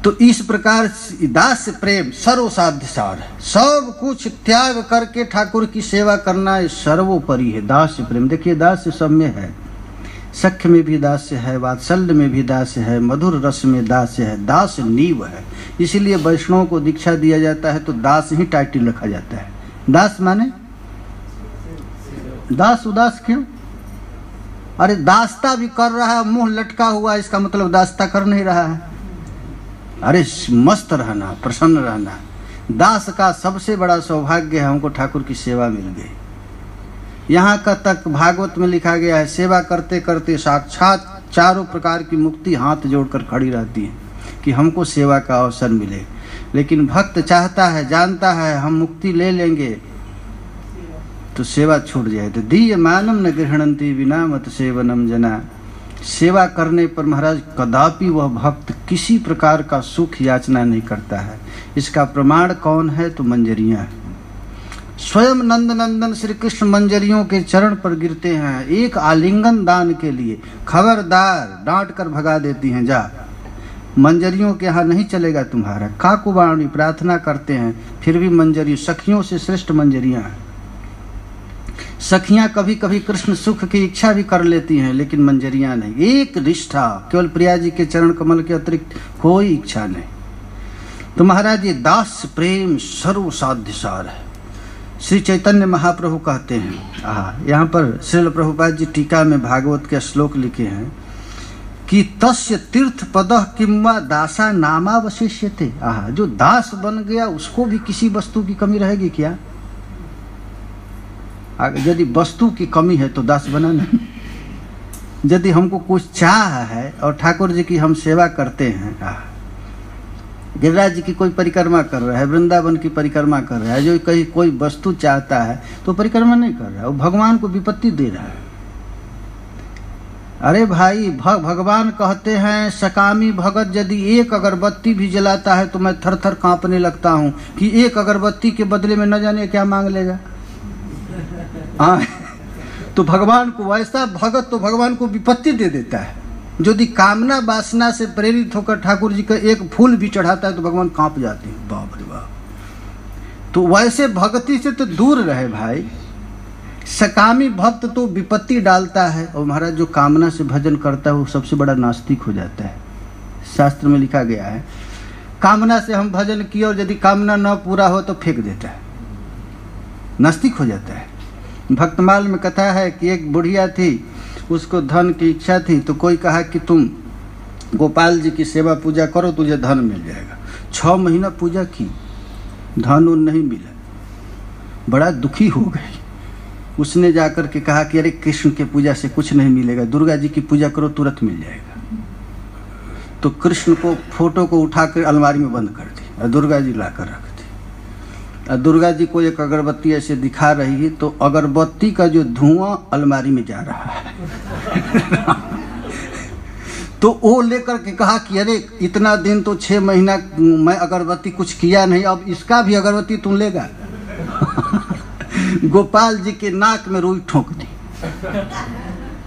S1: तो इस प्रकार दास प्रेम सर्वसाध्य सार है। सब कुछ त्याग करके ठाकुर की सेवा करना सर्वोपरि है। दास प्रेम, देखिए दास सब में है। सख्य में भी दास्य है, वात्सल्य में भी दास्य है, मधुर रस में दास्य है, दास नीव है। इसीलिए वैष्णव को दीक्षा दिया जाता है तो दास ही टाइटल रखा जाता है। दास माने दास उदास क्यों? अरे दास्ता भी कर रहा है, मुंह लटका हुआ, इसका मतलब दास्ता कर नहीं रहा है। अरे मस्त रहना, प्रसन्न रहना। दास का सबसे बड़ा सौभाग्य है हमको ठाकुर की सेवा मिल गई। यहाँ का तक भागवत में लिखा गया है, सेवा करते करते साक्षात चारों प्रकार की मुक्ति हाथ जोड़कर खड़ी रहती है कि हमको सेवा का अवसर मिले। लेकिन भक्त चाहता है, जानता है हम मुक्ति ले लेंगे तो सेवा छूट जाए। तो दीय मानम न गृहणंती विना मत सेवनम जना। सेवा करने पर महाराज कदापि वह भक्त किसी प्रकार का सुख याचना नहीं करता है। इसका प्रमाण कौन है? तो मंजरियां। स्वयं नंद नंदन श्री कृष्ण मंजरियों के चरण पर गिरते हैं एक आलिंगन दान के लिए। खबरदार, डांट कर भगा देती हैं, जा मंजरियों के यहाँ नहीं चलेगा तुम्हारा। काकुबाणी प्रार्थना करते हैं, फिर भी मंजरी सखियों से श्रेष्ठ मंजरियां हैं। सखियां कभी कभी कृष्ण सुख की इच्छा भी कर लेती हैं, लेकिन मंजरियां नहीं। एक निष्ठा, केवल प्रिया जी के चरण कमल के अतिरिक्त कोई इच्छा नहीं। तो महाराज ये दास प्रेम सर्व साध्य सार है। श्री चैतन्य महाप्रभु कहते हैं, यहाँ पर श्रील प्रभुपाद जी टीका में भागवत के श्लोक लिखे हैं कि तस्य तीर्थ पदः किंवा दासा नामावशिष्यते। जो दास बन गया उसको भी किसी वस्तु की कमी रहेगी क्या? यदि वस्तु की कमी है तो दास बना नहीं। यदि हमको कुछ चाह है और ठाकुर जी की हम सेवा करते हैं, गिरिराज जी की कोई परिक्रमा कर रहा है, वृंदावन की परिक्रमा कर रहा है, जो कहीं कोई वस्तु चाहता है तो परिक्रमा नहीं कर रहा है, वो भगवान को विपत्ति दे रहा है। अरे भाई, भगवान कहते हैं सकामी भगत यदि एक अगरबत्ती भी जलाता है तो मैं थर थर कांपने लगता हूँ कि एक अगरबत्ती के बदले में न जाने क्या मांग लेगा। तो भगवान को वैसा भगत तो भगवान को विपत्ति दे देता है। यदि कामना वासना से प्रेरित होकर ठाकुर जी का एक फूल भी चढ़ाता है तो भगवान कांप जाते हैं, बाप रे बाप। तो वैसे भक्ति से तो दूर रहे भाई। सकामी भक्त तो विपत्ति डालता है, और महाराज जो कामना से भजन करता है वो सबसे बड़ा नास्तिक हो जाता है। शास्त्र में लिखा गया है, कामना से हम भजन किए और यदि कामना न पूरा हो तो फेंक देता है, नास्तिक हो जाता है। भक्तमाल में कथा है कि एक बुढ़िया थी, उसको धन की इच्छा थी, तो कोई कहा कि तुम गोपाल जी की सेवा पूजा करो, तुझे धन मिल जाएगा। 6 महीना पूजा की, धन उन नहीं मिला, बड़ा दुखी हो गई। उसने जाकर के कहा कि अरे कृष्ण के पूजा से कुछ नहीं मिलेगा, दुर्गा जी की पूजा करो तुरंत मिल जाएगा। तो कृष्ण को फोटो को उठाकर अलमारी में बंद कर दी और दुर्गा जी लाकर रख दी। और दुर्गा जी को एक अगरबत्ती ऐसे दिखा रही है तो अगरबत्ती का जो धुआं अलमारी में जा रहा है। तो वो लेकर के कहा कि अरे इतना दिन तो 6 महीना मैं अगरबत्ती कुछ किया नहीं, अब इसका भी अगरबत्ती तुम लेगा। गोपाल जी के नाक में रुई ठोक दी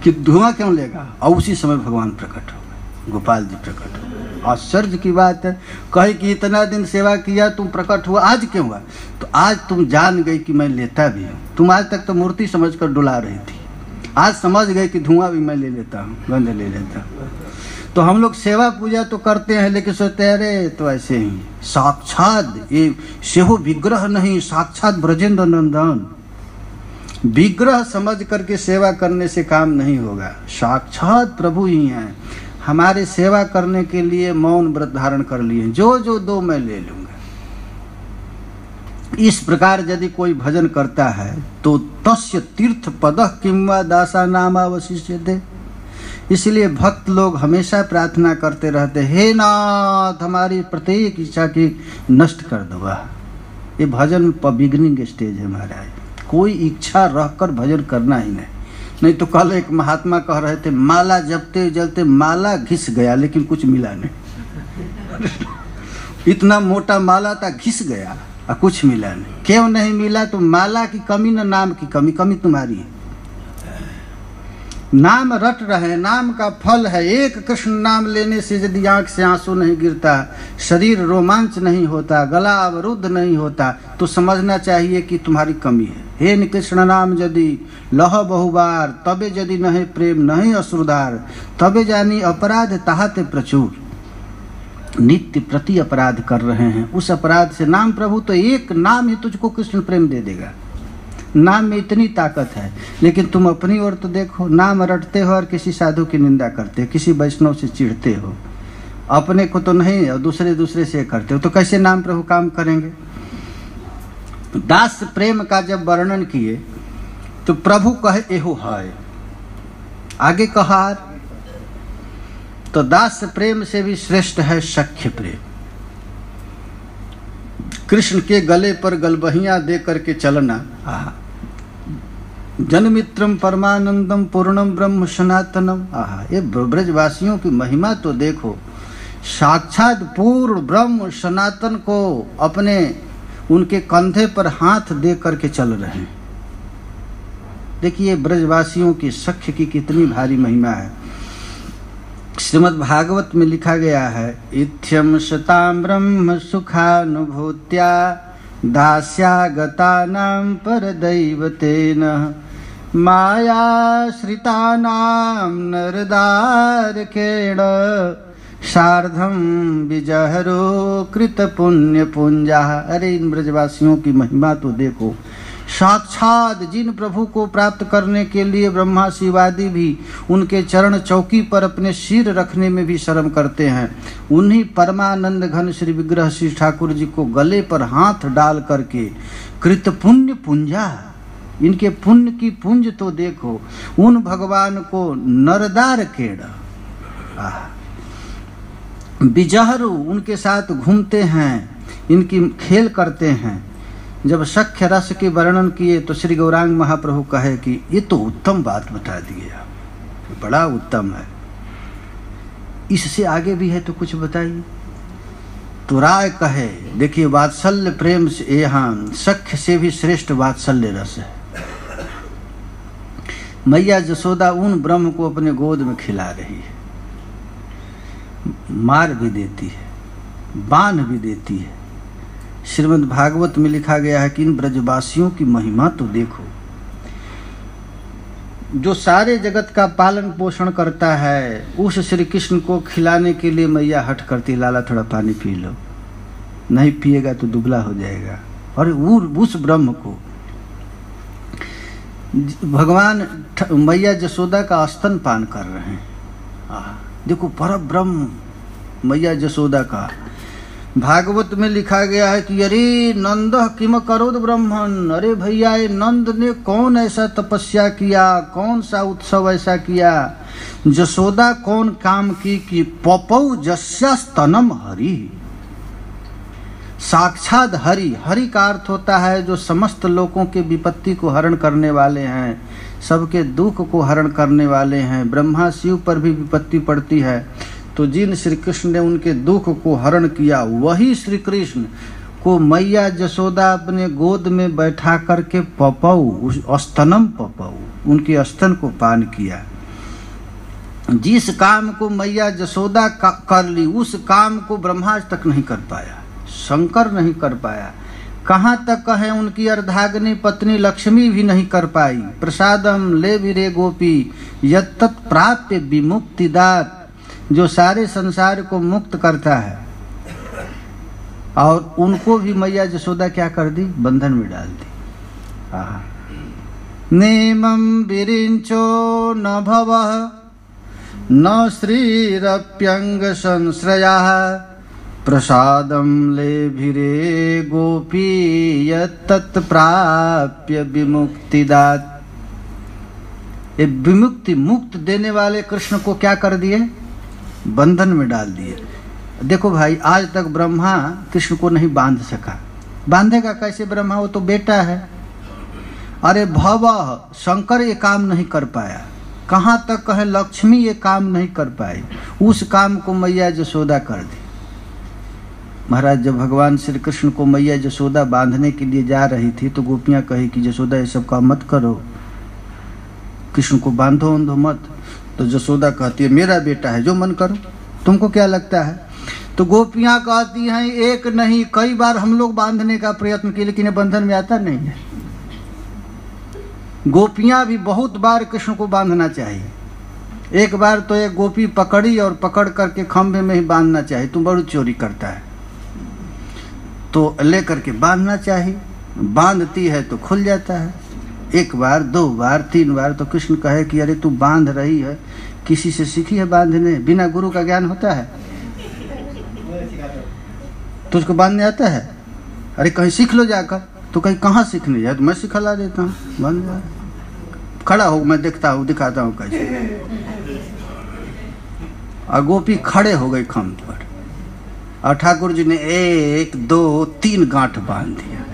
S1: कि धुआं क्यों लेगा, और उसी समय भगवान प्रकट हो गए, गोपाल जी प्रकट हो। आश्चर्य की बात है, कहे कि इतना दिन सेवा किया तुम प्रकट हुआ, आज क्यों हुआ? तो आज तुम जान गई कि मैं लेता भी हूँ। तुम आज तक तो मूर्ति समझकर डुला रही थी, आज समझ गए कि धुआं भी मैं ले लेता हूँ, गंध ले लेता हूँ। तो हम लोग सेवा पूजा तो करते हैं, लेकिन सोचते हैं अरे तो ऐसे ही साक्षात ये सेहो विग्रह नहीं, साक्षात ब्रजेंद्र नंदन। विग्रह समझ करके सेवा करने से काम नहीं होगा, साक्षात प्रभु ही हैं। हमारे सेवा करने के लिए मौन व्रत धारण कर लिए, जो दो मैं ले लूंगा। इस प्रकार यदि कोई भजन करता है तो तस्य तीर्थ पदः किंवा दासा नामावशिष्यते। इसलिए भक्त लोग हमेशा प्रार्थना करते रहते, हे नाथ हमारी प्रत्येक इच्छा की नष्ट कर दो। ये भजन बिगनिंग स्टेज है महाराज, कोई इच्छा रहकर भजन करना ही नहीं तो कल एक महात्मा कह रहे थे, माला जपते जलते माला घिस गया लेकिन कुछ मिला नहीं। इतना मोटा माला था, घिस गया और कुछ मिला नहीं। क्यों नहीं मिला? तो माला की कमी न नाम की कमी, कमी तुम्हारी है। नाम रट रहे, नाम का फल है। एक कृष्ण नाम लेने से यदि आंख से आंसू नहीं गिरता, शरीर रोमांच नहीं होता, गला अवरुद्ध नहीं होता, तो समझना चाहिए कि तुम्हारी कमी है। हे कृष्ण नाम यदि लह बहुबार, तबे यदि नहीं प्रेम नहीं असुरदार, तबे जानी अपराध ताहते प्रचुर। नित्य प्रति अपराध कर रहे हैं, उस अपराध से नाम प्रभु तो एक नाम ही तुझको कृष्ण प्रेम दे देगा। नाम में इतनी ताकत है। लेकिन तुम अपनी ओर तो देखो, नाम रटते हो और किसी साधु की निंदा करते हो, किसी वैष्णव से चिढ़ते हो, अपने को तो नहीं और दूसरे से करते हो, तो कैसे नाम प्रभु काम करेंगे। दास प्रेम का जब वर्णन किए तो प्रभु कहे एहो हाय, आगे कहा तो दास प्रेम से भी श्रेष्ठ है सख्य प्रेम। कृष्ण के गले पर गलबहियां दे करके चलना, जनमित्रम परमानंदम पूर्णम ब्रह्म सनातनम। ये ब्रजवासियों की महिमा तो देखो, साक्षात पूर्ण ब्रह्म सनातन को अपने उनके कंधे पर हाथ दे करके चल रहे हैं। देखिए ब्रजवासियों की सख्य की कितनी भारी महिमा है। श्रीमद् भागवत में लिखा गया है, इत्थम शताम ब्रह्म सुखानुभूत्या दास्यागतानां परदैवतेन मायाश्रितानां नरदारकेण सार्धं विजहरो कृत पुण्य पुंजा। अरे इन ब्रजवासियों की महिमा तो देखो, साक्षात जिन प्रभु को प्राप्त करने के लिए ब्रह्मा शिवादि भी उनके चरण चौकी पर अपने सिर रखने में भी शर्म करते हैं, उन्हीं परमानंद घन श्री विग्रह श्री ठाकुर जी को गले पर हाथ डाल करके कृत पुण्य पुंजा, इनके पुण्य की पुंज तो देखो। उन भगवान को नरदार केड़ बिजहरू उनके साथ घूमते हैं, इनकी खेल करते हैं। जब सख्य रस के वर्णन किए तो श्री गौरांग महाप्रभु कहे कि ये तो उत्तम बात बता दिए आप, बड़ा उत्तम है, इससे आगे भी है तो कुछ बताइए। तो राय कहे, देखिए वात्सल्य प्रेम से यहाँ सख्य से भी श्रेष्ठ वात्सल्य रस है। मैया जसोदा उन ब्रह्म को अपने गोद में खिला रही है, मार भी देती है, बांध भी देती है। श्रीमद् भागवत में लिखा गया है कि इन ब्रजवासियों की महिमा तो देखो, जो सारे जगत का पालन पोषण करता है, उस श्री कृष्ण को खिलाने के लिए मैया हट करती, लाला थोड़ा पानी पी लो, नहीं पिएगा तो दुबला हो जाएगा। और उस ब्रह्म को भगवान मैया जसोदा का स्तन पान कर रहे हैं। देखो पर ब्रह्म मैया जसोदा का। भागवत में लिखा गया है कि अरे नंद किम करोद ब्रह्मन, अरे भैया ये नंद ने कौन ऐसा तपस्या किया, कौन सा उत्सव ऐसा किया, जसोदा कौन काम की कि पपौ जस्या स्तनम हरि। साक्षात हरि, हरि का अर्थ होता है जो समस्त लोगों के विपत्ति को हरण करने वाले हैं, सबके दुख को हरण करने वाले हैं। ब्रह्मा शिव पर भी विपत्ति पड़ती है, तो जिन श्री कृष्ण ने उनके दुख को हरण किया, वही श्री कृष्ण को मैया जसोदा अपने गोद में बैठा करके पपऊ, स्तनम पपऊ, उनके स्तन को पान किया। जिस काम को मैया जसोदा कर ली, उस काम को ब्रह्मा तक नहीं कर पाया, शंकर नहीं कर पाया। कहाँ तक है उनकी अर्धाग्नि पत्नी लक्ष्मी भी नहीं कर पाई। प्रसादम ले विरे गोपी यत्तत् प्राप्य विमुक्तिदात, जो सारे संसार को मुक्त करता है, और उनको भी मैया जसोदा क्या कर दी, बंधन में डाल दी। नेमं विरिंचो न भवः न श्रीरप्यंग संश्रयः प्रसादम ले भिरे गोपी यत्तत् प्राप्य विमुक्तिदात। ये विमुक्ति, मुक्त देने वाले कृष्ण को क्या कर दिए, बंधन में डाल दिए। देखो भाई, आज तक ब्रह्मा कृष्ण को नहीं बांध सका, बांधेगा कैसे ब्रह्मा, वो तो बेटा है। अरे भव शंकर ये काम नहीं कर पाया, कहाँ तक कहे लक्ष्मी ये काम नहीं कर पाई, उस काम को मैया जसोदा कर दी। महाराज जब भगवान श्री कृष्ण को मैया जसोदा बांधने के लिए जा रही थी तो गोपियां कही कि जसोदा ये सब काम मत करो, कृष्ण को बांधो उंधो मत। तो यशोदा कहती है मेरा बेटा है, जो मन करो, तुमको क्या लगता है। तो गोपियां कहती हैं एक नहीं कई बार हम लोग बांधने का प्रयत्न किए, लेकिन ये बंधन में आता नहीं है। गोपियां भी बहुत बार कृष्ण को बांधना चाहिए। एक बार तो एक गोपी पकड़ी और पकड़ करके खंभे में ही बांधना चाहिए, तुम बड़ी चोरी करता है, तो लेकर के बांधना चाहिए। बांधती है तो खुल जाता है। एक बार, दो बार, तीन बार, तो कृष्ण कहे कि अरे तू बांध रही है, किसी से सीखी है बांधने? बिना गुरु का ज्ञान होता है? तुझको बांधने आता है? अरे कहीं सीख लो जाकर। तो कहीं कहाँ सीखने जाए? तो मैं सिखला देता हूँ, बांध जा, खड़ा हो, मैं देखता हूँ, दिखाता हूँ कैसे। और गोपी खड़े हो गई खंभ पर, और ठाकुर जी ने 1 2 3 गांठ बांध दिया।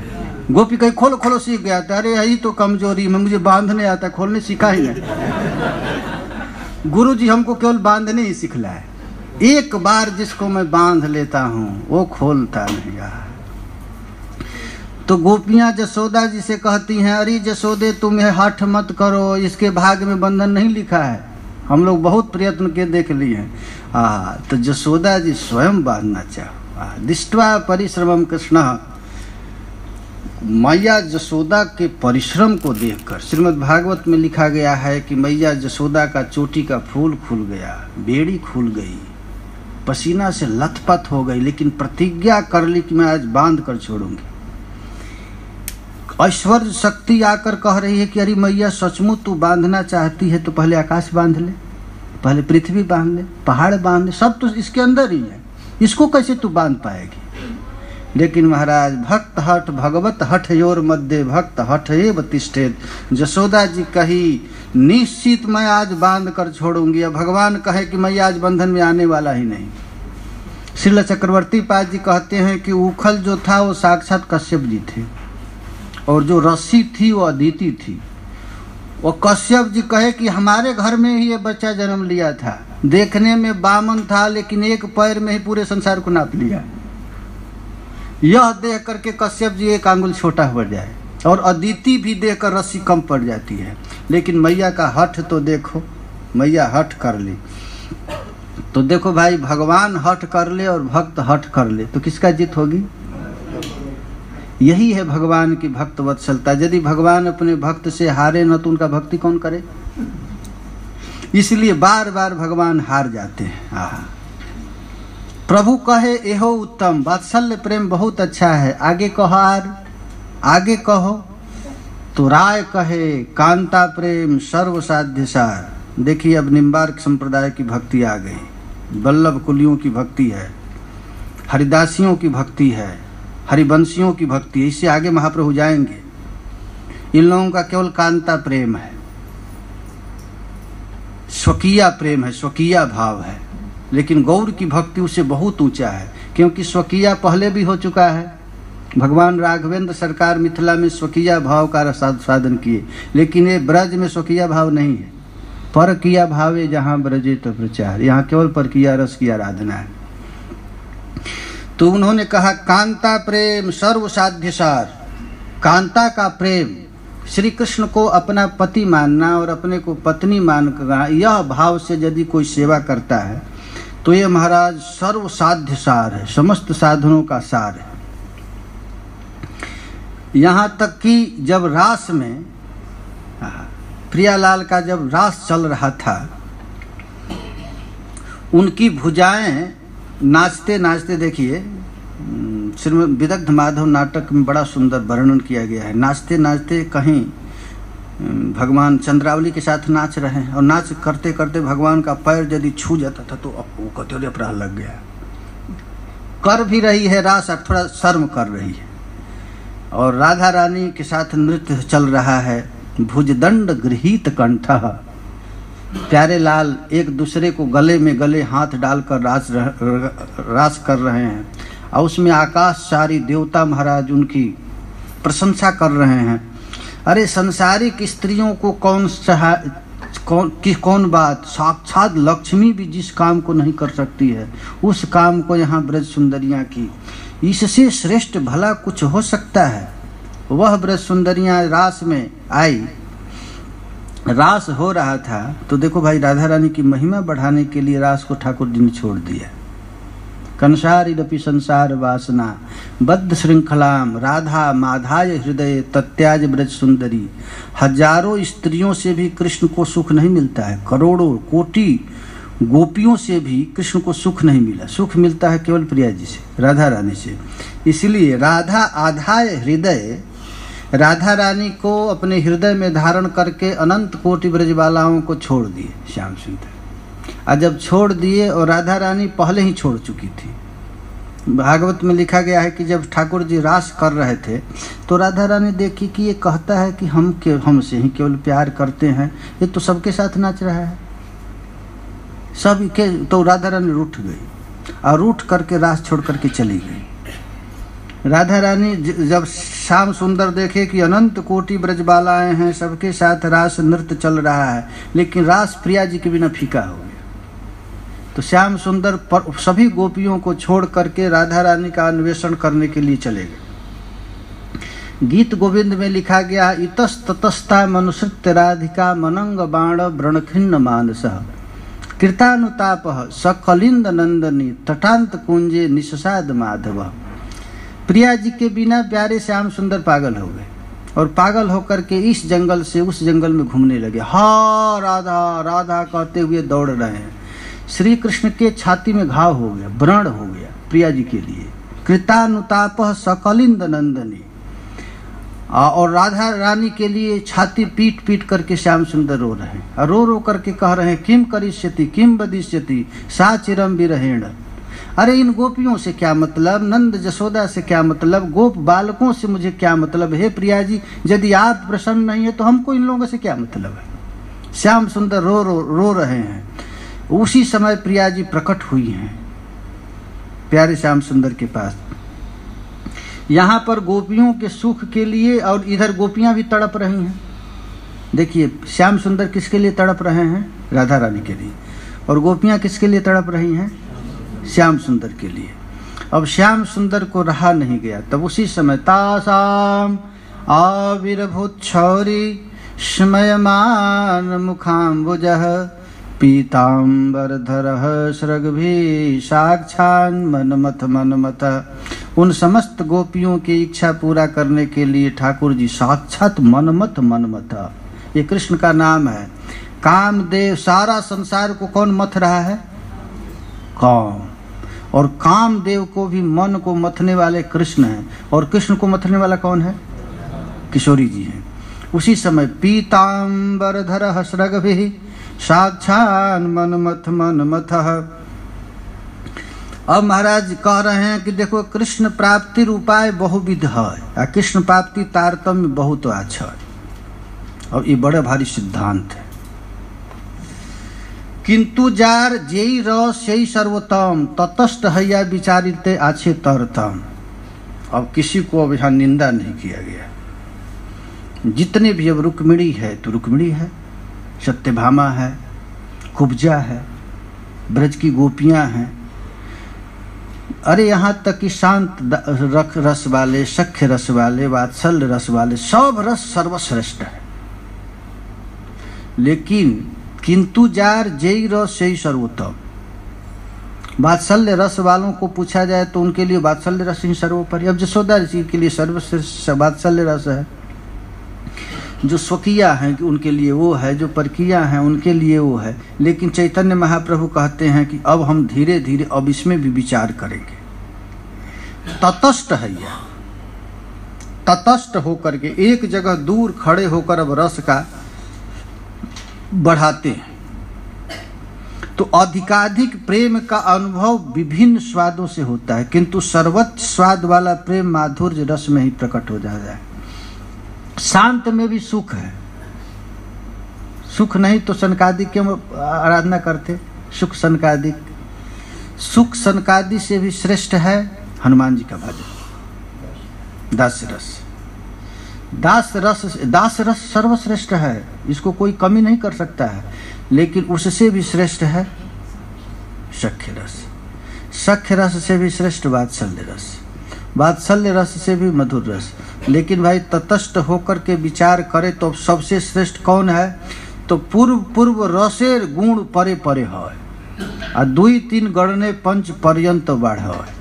S1: गोपी कहीं खोलो खोलो सीख गया था। अरे यही तो कमजोरी में, मुझे बांधने आता, खोलने सीखा ही नहीं। गुरु जी हमको केवल बांधने ही सिखलाए। एक बार जिसको मैं बांध लेता हूँ वो खोलता नहीं यार। तो गोपियां जसोदा जी से कहती हैं अरे जसोदे तुम यह हठ मत करो, इसके भाग में बंधन नहीं लिखा है, हम लोग बहुत प्रयत्न के देख लिए हैं। तो जसोदा जी स्वयं बांधना चाहो। दृष्ट्वा परिश्रमम कृष्ण, मैया जसोदा के परिश्रम को देखकर श्रीमद् भागवत में लिखा गया है कि मैया जसोदा का चोटी का फूल खुल गया, बेड़ी खुल गई, पसीना से लथपथ हो गई, लेकिन प्रतिज्ञा कर ली कि मैं आज बांध कर छोड़ूंगी। ऐश्वर्य शक्ति आकर कह रही है कि अरे मैया सचमुच तू बांधना चाहती है तो पहले आकाश बांध ले, पहले पृथ्वी बांध ले, पहाड़ बांध ले, सब तो इसके अंदर ही है, इसको कैसे तू बांध पाएगी। लेकिन महाराज भक्त हठ भगवत हठयोर मध्य भक्त हठ एव तिष्ठेत, जसोदा जी कही निश्चित मैं आज बांध कर छोड़ूंगी। अब भगवान कहे कि मैं आज बंधन में आने वाला ही नहीं। श्रील चक्रवर्ती पाद जी कहते हैं कि उखल जो था वो साक्षात कश्यप जी थे, और जो रस्सी थी वो अदिति थी। वो कश्यप जी कहे कि हमारे घर में ही ये बच्चा जन्म लिया था, देखने में बामन था लेकिन एक पैर में ही पूरे संसार को नाप लिया। यह देख करके कश्यप जी 1 आंगुल छोटा हो जाए, और अदिति भी देखकर रस्सी कम पड़ जाती है। लेकिन मैया का हठ तो देखो, मैया हठ कर ली। तो देखो भाई, भगवान हठ कर ले और भक्त हठ कर ले तो किसका जीत होगी? यही है भगवान की भक्त वत्सलता। यदि भगवान अपने भक्त से हारे न तो उनका भक्ति कौन करे? इसलिए बार बार भगवान हार जाते हैं। प्रभु कहे एहो उत्तम, वात्सल्य प्रेम बहुत अच्छा है, आगे कहो आगे कहो। तो राय कहे कांता प्रेम सर्व साध्य सार। देखिए अब निम्बार्क संप्रदाय की भक्ति आ गई, वल्लभ कुलियों की भक्ति है, हरिदासियों की भक्ति है, हरिवंशियों की भक्ति है। इससे आगे महाप्रभु जाएंगे। इन लोगों का केवल कांता प्रेम है, स्वकीय प्रेम है, स्वकीय भाव है। लेकिन गौर की भक्ति उससे बहुत ऊंचा है, क्योंकि स्वकीय पहले भी हो चुका है। भगवान राघवेंद्र सरकार मिथिला में स्वकीय भाव का साधन किए, लेकिन ये ब्रज में स्वकीय भाव नहीं है, पर किया भाव है जहाँ ब्रजे तो प्रचार। यहाँ केवल पर किया रस की आराधना है। तो उन्होंने कहा कांता प्रेम सर्व साध्य सार। कांता का प्रेम, श्री कृष्ण को अपना पति मानना और अपने को पत्नी मानकर, यह भाव से यदि कोई सेवा करता है तो ये महाराज सर्व साध्य सार है, समस्त साधनों का सार है। यहाँ तक कि जब रास में प्रियालाल का जब रास चल रहा था, उनकी भुजाएं नाचते नाचते, देखिए श्रीमद् विदग्ध माधव नाटक में बड़ा सुंदर वर्णन किया गया है। नाचते नाचते कहीं भगवान चंद्रावली के साथ नाच रहे हैं, और नाच करते करते भगवान का पैर यदि छू जाता था तो वो कटोरे अपराध लग गया। कर भी रही है रास और थोड़ा शर्म कर रही है, और राधा रानी के साथ नृत्य चल रहा है। भुजदंड गृहीत कंठः, प्यारे लाल एक दूसरे को गले में गले हाथ डालकर रास कर रहे हैं, और उसमें आकाश सारी देवता महाराज उनकी प्रशंसा कर रहे हैं। अरे संसारिक स्त्रियों को कौन बात, साक्षात लक्ष्मी भी जिस काम को नहीं कर सकती है उस काम को यहाँ ब्रज सुंदरियाँ की। इससे श्रेष्ठ भला कुछ हो सकता है? वह ब्रज सुंदरियाँ रास में आई रास हो रहा था तो देखो भाई, राधा रानी की महिमा बढ़ाने के लिए रास को ठाकुर जी ने छोड़ दिया। कंसारिदपि संसार वासना बद्ध श्रृंखलाम राधा माधाय हृदय तत्याज ब्रज सुंदरी। हजारों स्त्रियों से भी कृष्ण को सुख नहीं मिलता है, करोड़ों कोटि गोपियों से भी कृष्ण को सुख नहीं मिला। सुख मिलता है केवल प्रिया जी से, राधा रानी से। इसलिए राधा आधाय हृदय, राधा रानी को अपने हृदय में धारण करके अनंत कोटि ब्रजबालाओं को छोड़ दिए श्याम सुंदर। और जब छोड़ दिए, और राधा रानी पहले ही छोड़ चुकी थी। भागवत में लिखा गया है कि जब ठाकुर जी रास कर रहे थे तो राधा रानी देखी कि ये कहता है कि हमसे ही केवल प्यार करते हैं, ये तो सबके साथ नाच रहा है सब के। तो राधा रानी रूठ गई और रूठ करके रास छोड़ करके चली गई। राधा रानी जब श्याम सुंदर देखे कि अनंत कोटि ब्रजबालाएं हैं, सबके साथ रास नृत्य चल रहा है, लेकिन रास प्रिया जी के बिना फीका हो गया, तो श्याम सुंदर सभी गोपियों को छोड़ करके राधा रानी का अन्वेषण करने के लिए चले गए। गीत गोविंद में लिखा गया, इतस ततस्ता मनुसृत्य राधिका मनंग बाण व्रणखिन्न मानस कृतानुताप सकलिंद नंदनी तटांत कुंजे निषसाद माधव। प्रिया जी के बिना प्यारे श्याम सुंदर पागल हो गए, और पागल होकर के इस जंगल से उस जंगल में घूमने लगे। हा राधा राधा कहते हुए दौड़ रहे हैं। श्री कृष्ण के छाती में घाव हो गया, व्रण हो गया प्रिया जी के लिए। कृतानुताप सकलिंद नंदनी, और राधा रानी के लिए छाती पीट पीट करके श्याम सुंदर रो रहे हैं, और रो रो करके कह रहे हैं, किम करिष्यति किम वदिष्यति सा चिरम विरहेण। अरे इन गोपियों से क्या मतलब, नंद जसोदा से क्या मतलब, गोप बालकों से मुझे क्या मतलब। हे प्रिया जी, यदि आप प्रसन्न नहीं है तो हमको इन लोगों से क्या मतलब है। श्याम सुंदर रो रहे हैं। उसी समय प्रिया जी प्रकट हुई हैं प्यारे श्याम सुंदर के पास, यहाँ पर गोपियों के सुख के लिए, और इधर गोपियां भी तड़प रही हैं। देखिए श्याम सुंदर किसके लिए तड़प रहे हैं, राधा रानी के लिए, और गोपियां किसके लिए तड़प रही हैं, श्याम सुंदर के लिए। अब श्याम सुंदर को रहा नहीं गया, तब उसी समय तासाम आविर्भूत छौरी स्मयमान मुखाम्बुजः पीताम्बरधरः स्रग्भी साक्षान् मनमथ। उन समस्त गोपियों की इच्छा पूरा करने के लिए ठाकुर जी साक्षात मनमथ, ये कृष्ण का नाम है। कामदेव, सारा संसार को कौन मथ रहा है, काम, और कामदेव को भी मन को मथने वाले कृष्ण हैं, और कृष्ण को मथने वाला कौन है, किशोरी जी हैं। उसी समय पीताम्बरधरः स्रग्भिः साक्षान् मनमथ। अब महाराज कह रहे हैं कि देखो कृष्ण प्राप्ति उपाय बहुविध है, कृष्ण प्राप्ति तारतम्य बहुत अच्छा है, और ये बड़े भारी सिद्धांत है। किंतु जार जेई रस सेई सर्वोत्तम ततस्थ हैया विचारिते आछे तरतम। अब किसी को अब यहाँ निंदा नहीं किया गया। जितने भी, अब रुक्मिणी है तो रुक्मिणी है, सत्यभामा है, कुब्जा है, ब्रज की गोपियां हैं, अरे यहाँ तक कि शांत रस वाले, सख्य रस वाले, वात्सल्य रस वाले, सब रस सर्वश्रेष्ठ है। लेकिन किंतु जार जेई रस सेई सर्वोत्तम। वात्सल्य रस वालों को पूछा जाए तो उनके लिए वात्सल्य रस ही सर्वोपरि। अब जसोदा जी के लिए सर्वश्रेष्ठ वात्सल्य रस है, जो स्वकीया हैं कि उनके लिए वो है, जो परकीया हैं उनके लिए वो है। लेकिन चैतन्य महाप्रभु कहते हैं कि अब हम धीरे धीरे अब इसमें भी विचार करेंगे। तटस्थ है यह, तटस्थ होकर के एक जगह दूर खड़े होकर अब रस का बढ़ाते हैं, तो अधिकाधिक प्रेम का अनुभव विभिन्न स्वादों से होता है, किंतु सर्वोच्च स्वाद वाला प्रेम माधुर्य रस में ही प्रकट हो जाता है। शांत में भी सुख है, सुख नहीं तो सनकादिक क्यों आराधना करते, सुख सनकादिक। सुख सनकादि से भी श्रेष्ठ है हनुमान जी का भजन, दास रस। दास रस सर्वश्रेष्ठ है, इसको कोई कमी नहीं कर सकता है। लेकिन उससे भी श्रेष्ठ है सख्य रस, सख्य रस से भी श्रेष्ठ वात्सल्य रस, वात्सल्य रस से भी मधुर रस। लेकिन भाई तटस्थ होकर के विचार करे तो सबसे श्रेष्ठ कौन है, तो पूर्व पूर्व रसेर गुण परे परे है आ 2-3 गणने पंच पर्यंत बाढ़ है।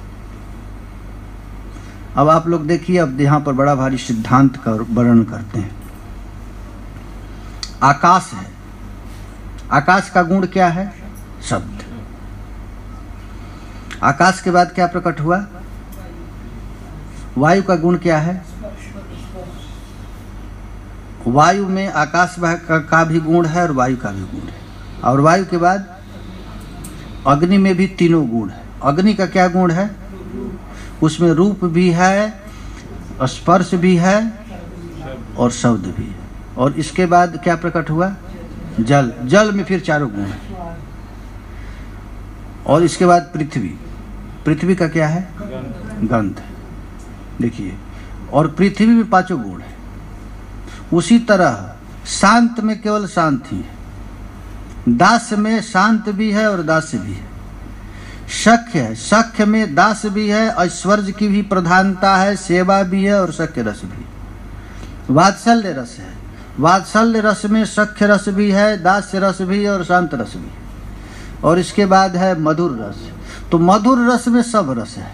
S1: अब आप लोग देखिए, अब यहाँ पर बड़ा भारी सिद्धांत का वर्णन करते हैं। आकाश है, आकाश का गुण क्या है? शब्द। आकाश के बाद क्या प्रकट हुआ? वायु का गुण क्या है? वायु में आकाश का भी गुण है और वायु का भी गुण है। और वायु के बाद अग्नि में भी तीनों गुण है। अग्नि का क्या गुण है? उसमें रूप भी है, स्पर्श भी है और शब्द भी है। और इसके बाद क्या प्रकट हुआ? जल। जल में फिर चारों गुण है। और इसके बाद पृथ्वी। पृथ्वी का क्या है? गंध। देखिए, और पृथ्वी में 5 गुण है। उसी तरह शांत में केवल शांत ही है, दास में शांत भी है और दास भी है। सख्य है, सख्य में दास भी है, ऐश्वर्य की भी प्रधानता है, सेवा भी है और सख्य रस भी। वात्सल्य रस है, वात्सल्य रस में सख्य रस भी है, दास्य रस भी है और शांत रस भी है। और इसके बाद है मधुर रस। तो मधुर रस में सब रस है,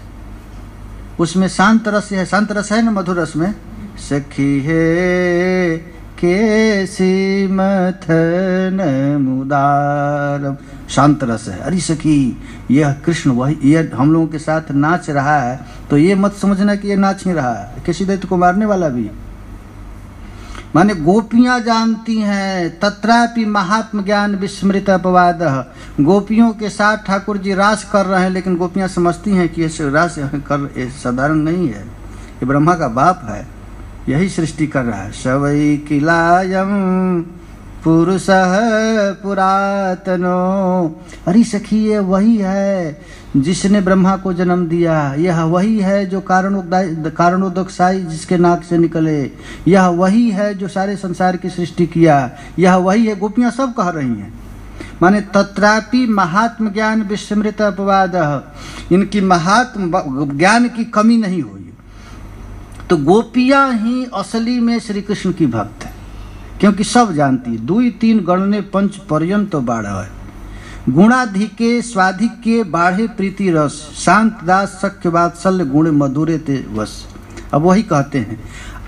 S1: उसमें शांत रस है। शांत रस है ना मधुर रस में? सखी है केसी मथन मुदारम, शांत रस है। अरे सखी, यह कृष्ण वही, ये हम लोगों के साथ नाच रहा है, तो ये मत समझना कि ये नाच ही रहा है, किसी दैत्य को मारने वाला भी। माने गोपियां जानती हैं, तत्रापि महात्म ज्ञान विस्मृत अपवाद। गोपियों के साथ ठाकुर जी रास कर रहे हैं, लेकिन गोपियां समझती हैं कि ये रास कर साधारण नहीं है, ये ब्रह्मा का बाप है, यही सृष्टि कर रहा है। सवै किलायम पुरुषः पुरातनो। अरे सखी, ये वही है जिसने ब्रह्मा को जन्म दिया, यह वही है जो कारणोदकसाई जिसके नाक से निकले, यह वही है जो सारे संसार की सृष्टि किया, यह वही है। गोपियां सब कह रही हैं। माने तत्रापि महात्म ज्ञान विस्मृत अपवाद, इनकी महात्म ज्ञान की कमी नहीं हुई। तो गोपियां ही असली में श्री कृष्ण की भक्त है, क्योंकि सब जानती है। 2-3 गणने पंच पर्यंत बाढ़ है। गुणाधिके स्वाधिके बाढ़े प्रीति रस, शांत दास सख्य वात्सल्य गुण मधुरे ते वश। अब वही कहते हैं,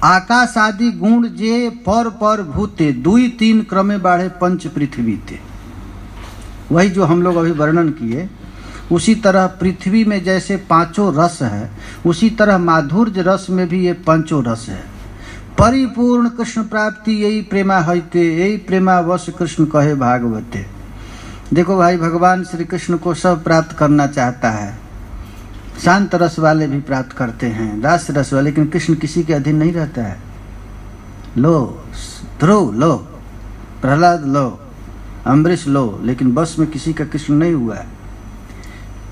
S1: आकाश आदि गुण जे पर पर भूते, 2-3 क्रमे बाढ़े पंच पृथ्वी ते। वही जो हम लोग अभी वर्णन किए, उसी तरह पृथ्वी में जैसे 5 रस है, उसी तरह माधुर्य रस में भी ये 5 रस है। परिपूर्ण कृष्ण प्राप्ति यही प्रेमा हईते, यही प्रेमा वश कृष्ण कहे भागवते। देखो भाई, भगवान श्री कृष्ण को सब प्राप्त करना चाहता है। शांत रस वाले भी प्राप्त करते हैं, दास रस वाले, लेकिन कृष्ण किसी के अधीन नहीं रहता है। लो ध्रुव लो, प्रहलाद लो, अम्बरीश लो, लेकिन बस में किसी का कृष्ण नहीं हुआ है।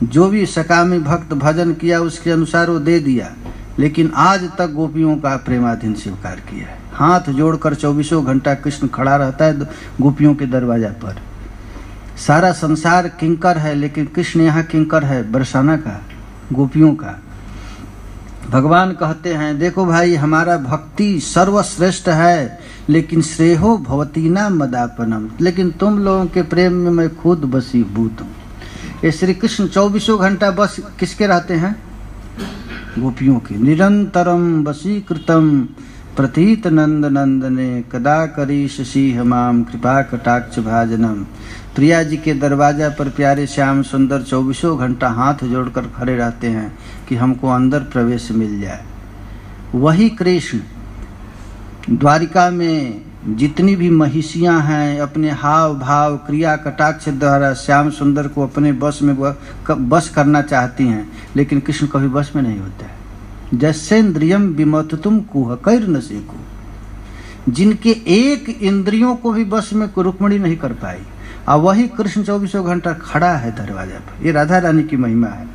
S1: जो भी सकामी भक्त भजन किया उसके अनुसार वो दे दिया, लेकिन आज तक गोपियों का प्रेमाधीन स्वीकार किया है। हाथ जोड़कर 24 घंटा कृष्ण खड़ा रहता है गोपियों के दरवाजा पर। सारा संसार किंकर है, लेकिन कृष्ण यहाँ किंकर है बरसाना का, गोपियों का। भगवान कहते हैं, देखो भाई, हमारा भक्ति सर्वश्रेष्ठ है, लेकिन श्रेहो भवतीना मदापनम, लेकिन तुम लोगों के प्रेम में मैं खुद बसीभूत हूँ। ये श्री कृष्ण 24 घंटा बस किसके रहते हैं? गोपियों के। निरंतरम वशीकृतम प्रतीत नंद नंदने, कदा करीषि हमाम कृपा कटाक्ष भाजनम। प्रिया जी के दरवाजा पर प्यारे श्याम सुंदर 24 घंटा हाथ जोड़कर खड़े रहते हैं कि हमको अंदर प्रवेश मिल जाए। वही कृष्ण द्वारिका में जितनी भी महिषियां हैं, अपने हाव भाव क्रिया कटाक्ष द्वारा श्याम सुंदर को अपने बस करना चाहती हैं, लेकिन कृष्ण कभी बस में नहीं होता है। जस्सेन्द्रियम विमथतुम कुह कैर न सेकु, जिनके एक इंद्रियों को भी बस में रुक्मिणी नहीं कर पाई, और वही कृष्ण 24 घंटा खड़ा है दरवाजा पर। ये राधा रानी की महिमा है।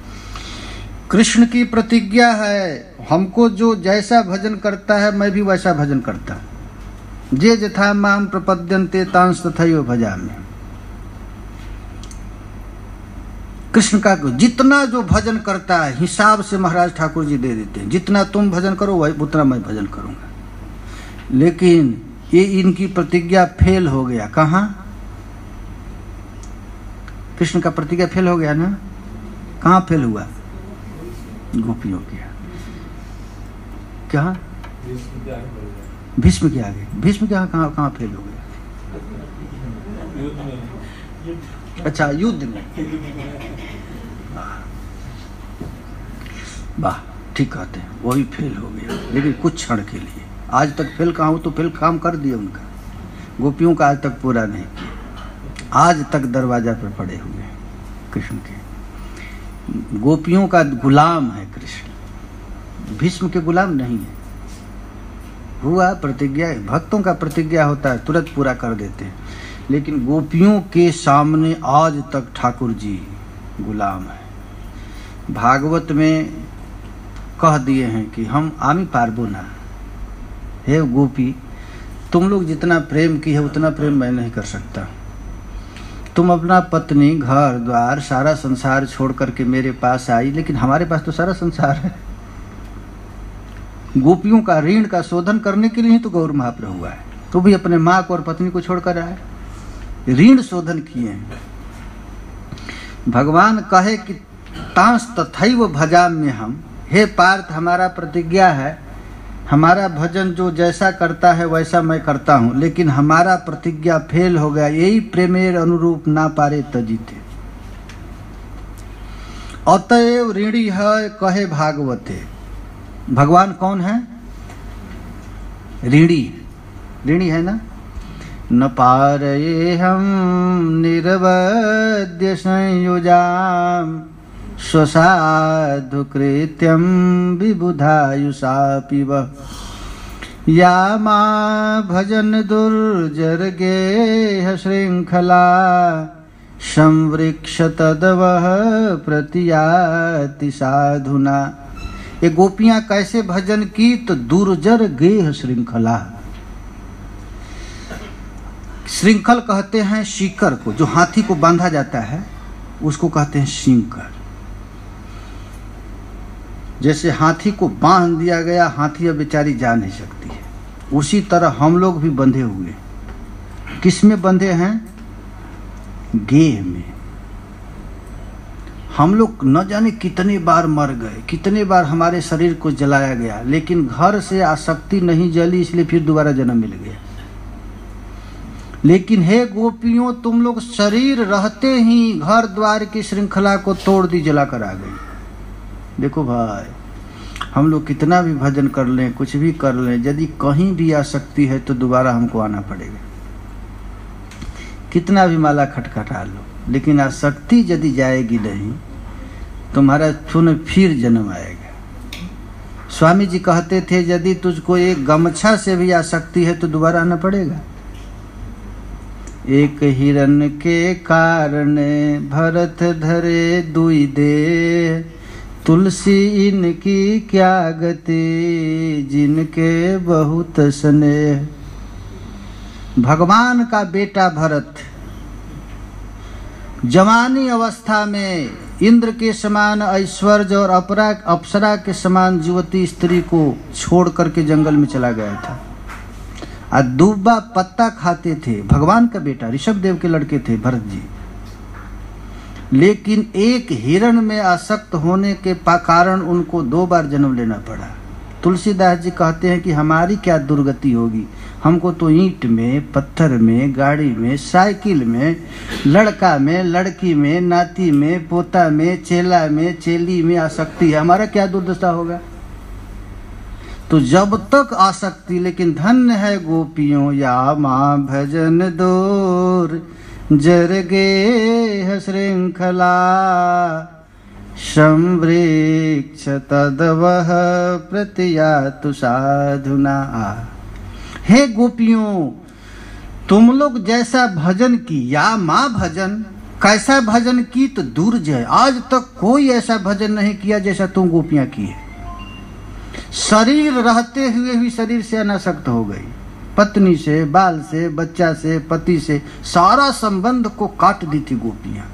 S1: कृष्ण की प्रतिज्ञा है, हमको जो जैसा भजन करता है मैं भी वैसा भजन करता हूँ। जे जथा माम प्रपद्यन्ते तांस तथैव भजामि। कृष्ण का जितना जो भजन करता है हिसाब से महाराज ठाकुर जी दे देते हैं। जितना तुम भजन करो वही उतना मैं भजन करूंगा। लेकिन ये इनकी प्रतिज्ञा फेल हो गया। कहाँ? कृष्ण का प्रतिज्ञा फेल हो गया ना? कहाँ फेल हुआ? गोपियों के क्या? भीष्म के आगे। भीष्म के कहाँ फेल हो गया? अच्छा, युद्ध में। वाह, ठीक कहते हैं, वही फेल हो गया, लेकिन कुछ क्षण के लिए। आज तक फेल कहाँ हो, तो फेल काम कर दिया उनका। गोपियों का आज तक पूरा नहीं किया, आज तक दरवाजा पर पड़े हुए हैं कृष्ण के। गोपियों का गुलाम है कृष्ण, भीष्म के गुलाम नहीं है। हुआ प्रतिज्ञा, भक्तों का प्रतिज्ञा होता है तुरंत पूरा कर देते हैं, लेकिन गोपियों के सामने आज तक ठाकुर जी गुलाम है। भागवत में कह दिए हैं कि हम आमी पारबो ना, हे गोपी तुम लोग जितना प्रेम की है उतना प्रेम मैं नहीं कर सकता। तुम अपना पत्नी, घर द्वार, सारा संसार छोड़ करके मेरे पास आई, लेकिन हमारे पास तो सारा संसार है। गोपियों का ऋण का शोधन करने के लिए ही तो गौर महाप्रभु हुआ है, तो भी अपने माँ को और पत्नी को छोड़कर आए, ऋण शोधन किए हैं। भगवान कहे कि तांस तथैव भजाम्य हम, हे पार्थ हमारा प्रतिज्ञा है, हमारा भजन जो जैसा करता है वैसा मैं करता हूँ, लेकिन हमारा प्रतिज्ञा फेल हो गया। यही प्रेमेर अनुरूप ना पारे तजिते, अतएव ऋणी है कहे भागवते। भगवान कौन है? ऋणी है ना। न पारये हम निर्वद्य संयुजाम स्वसाधु कृत्यम विबुधायुषापि वः, या मां भजन दुर्जर गेह श्रृंखला संवृक्ष तदवः प्रतियाति साधुना। ये गोपियां कैसे भजन की? तो दुर्जर गेह श्रृंखला। श्रृंखल कहते हैं सीकर को, जो हाथी को बांधा जाता है उसको कहते हैं श्रृंखल। जैसे हाथी को बांध दिया गया, हाथी अब बेचारी जा नहीं सकती है, उसी तरह हम लोग भी बंधे हुए। किस में बंधे हैं? गेह में। हम लोग न जाने कितने बार मर गए, कितने बार हमारे शरीर को जलाया गया, लेकिन घर से आसक्ति नहीं जली, इसलिए फिर दोबारा जन्म मिल गया। लेकिन हे गोपियों, तुम लोग शरीर रहते ही घर द्वार की श्रृंखला को तोड़ दी, जला कर आ गई। देखो भाई, हम लोग कितना भी भजन कर लें, कुछ भी कर लें, यदि कहीं भी आसक्ति है तो दोबारा हमको आना पड़ेगा। कितना भी माला खटखटा लो, लेकिन आसक्ति यदि जाएगी नहीं तुम्हारा फिर जन्म आएगा। स्वामी जी कहते थे, यदि तुझको एक गमछा से भी आसक्ति है तो दोबारा आना पड़ेगा। एक हिरन के कारण भरत धरे दुई दे, तुलसी इनकी क्या गति जिनके बहुत स्नेह। भगवान का बेटा भरत जवानी अवस्था में इंद्र के समान ऐश्वर्य और अप्सरा के समान युवती स्त्री को छोड़ करके जंगल में चला गया था। और दूबा पत्ता खाते थे। भगवान का बेटा, ऋषभ देव के लड़के थे भरत जी, लेकिन एक हिरण में आसक्त होने के कारण उनको 2 बार जन्म लेना पड़ा। तुलसीदास जी कहते हैं कि हमारी क्या दुर्गति होगी, हमको तो ईंट में, पत्थर में, गाड़ी में, साइकिल में, लड़का में, लड़की में, नाती में, पोता में, चेला में, चेली में आसक्ति है, हमारा क्या दुर्दशा होगा। तो जब तक आसक्ति, लेकिन धन्य है गोपियों, या माँ भजन दूर जरगे श्रृंखला संवृक्ष तदवह प्रतियातु साधुना। हे गोपियों, तुम लोग जैसा भजन की, या माँ भजन, कैसा भजन की? तो दुर्जय, आज तक कोई ऐसा भजन नहीं किया जैसा तुम गोपियां किए। शरीर रहते हुए भी शरीर से अनासक्त हो गई, पत्नी से, बाल से, बच्चा से, पति से, सारा संबंध को काट दी थी गोपियां।